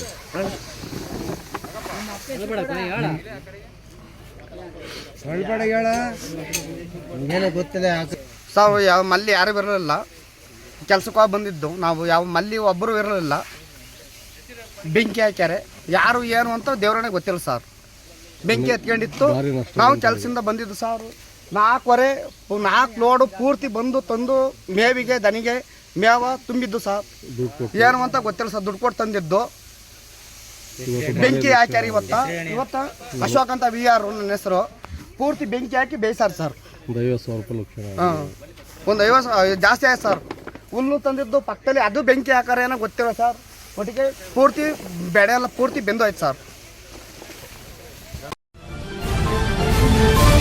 ಗೊತ್ತಿಲ್ಲ ಸಾವು ಯಾವ ಮಲ್ಲಿ ಯಾರು ಬರಲಿಲ್ಲ. ಕೆಲ್ಸಕ್ಕೆ ಹೋಗಿ ಬಂದಿದ್ದು ನಾವು, ಯಾವ ಮಲ್ಲಿ ಒಬ್ಬರು ಇರಲಿಲ್ಲ. ಬೆಂಕಿ ಹಾಕ್ಯಾರೆ, ಯಾರು ಏನು ಅಂತ ದೇವ್ರನೇ ಗೊತ್ತಿಲ್ಲ ಸರ್. ಬೆಂಕಿ ಹತ್ಕೊಂಡಿತ್ತು, ನಾವು ಕೆಲಸದಿಂದ ಬಂದಿದ್ದು ಸರ್. 4 ಲೋಡು ಪೂರ್ತಿ ಬಂದು ತಂದು ಮೇವಿಗೆ ದನಿಗೆ ಮೇವ ತುಂಬಿದ್ದು ಸರ್. ಏನು ಅಂತ ಗೊತ್ತಿಲ್ಲ ಸರ್, ದುಡ್ಡು ಕೊಟ್ಟು ತಂದಿದ್ದು. ಬೆಂಕಿ ಹಾಕ್ಯಾರ ಇವತ್ತ ಅಶೋಕ್ ಅಂತ VR ನನ್ನ ಹೆಸರು. ಪೂರ್ತಿ ಬೆಂಕಿ ಹಾಕಿ ಬೇಯಿಸಾರ ಸರ್. ಒಂದು 50 ಜಾಸ್ತಿ ಆಯ್ತು ಸರ್. ಹುಲ್ಲು ತಂದಿದ್ದು ಪಕ್ಕದಲ್ಲಿ ಅದು ಬೆಂಕಿ ಹಾಕಾರ ಏನೋ ಗೊತ್ತಿಲ್ಲ ಸರ್. ಒಟ್ಟಿಗೆ ಪೂರ್ತಿ ಬೆಳೆ ಎಲ್ಲ ಪೂರ್ತಿ ಬೆಂದೋಯ್ತು ಸರ್.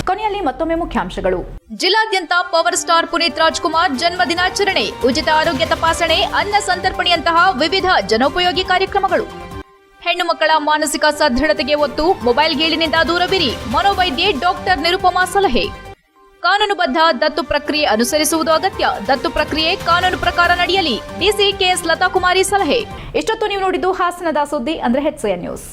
ಕೊನೆಯಲ್ಲಿ ಮತ್ತೊಮ್ಮೆ ಮುಖ್ಯಾಂಶಗಳು. ಜಿಲ್ಲಾದ್ಯಂತ ಪವರ್ ಸ್ಟಾರ್ ಪುನೀತ್ ರಾಜ್ಕುಮಾರ್ ಜನ್ಮದಿನಾಚರಣೆ, ಉಚಿತ ಆರೋಗ್ಯ ತಪಾಸಣೆ, ಅನ್ನ ಸಂತರ್ಪಣೆಯಂತಹ ವಿವಿಧ ಜನೋಪಯೋಗಿ ಕಾರ್ಯಕ್ರಮಗಳು. ಹೆಣ್ಣು ಮಕ್ಕಳ ಮಾನಸಿಕ ಸದೃಢತೆಗೆ ಒತ್ತು, ಮೊಬೈಲ್ ಗೀಳಿನಿಂದ ದೂರವಿರಿ, ಮನೋವೈದ್ಯೆ ಡಾಕ್ಟರ್ ನಿರುಪಮಾ ಸಲಹೆ. ಕಾನೂನುಬದ್ಧ ದತ್ತು ಪ್ರಕ್ರಿಯೆ ಅನುಸರಿಸುವುದು ಅಗತ್ಯ, ದತ್ತು ಪ್ರಕ್ರಿಯೆ ಕಾನೂನು ಪ್ರಕಾರ ನಡೆಯಲಿ, ಡಿಸಿ ಕೆಎಸ್ ಲತಾ ಕುಮಾರಿ ಸಲಹೆ. ಇಷ್ಟೊತ್ತು ನೀವು ನೋಡಿದ್ದು ಹಾಸನದ ಸುದ್ದಿ ಅಂದ್ರೆ HCN ನ್ಯೂಸ್.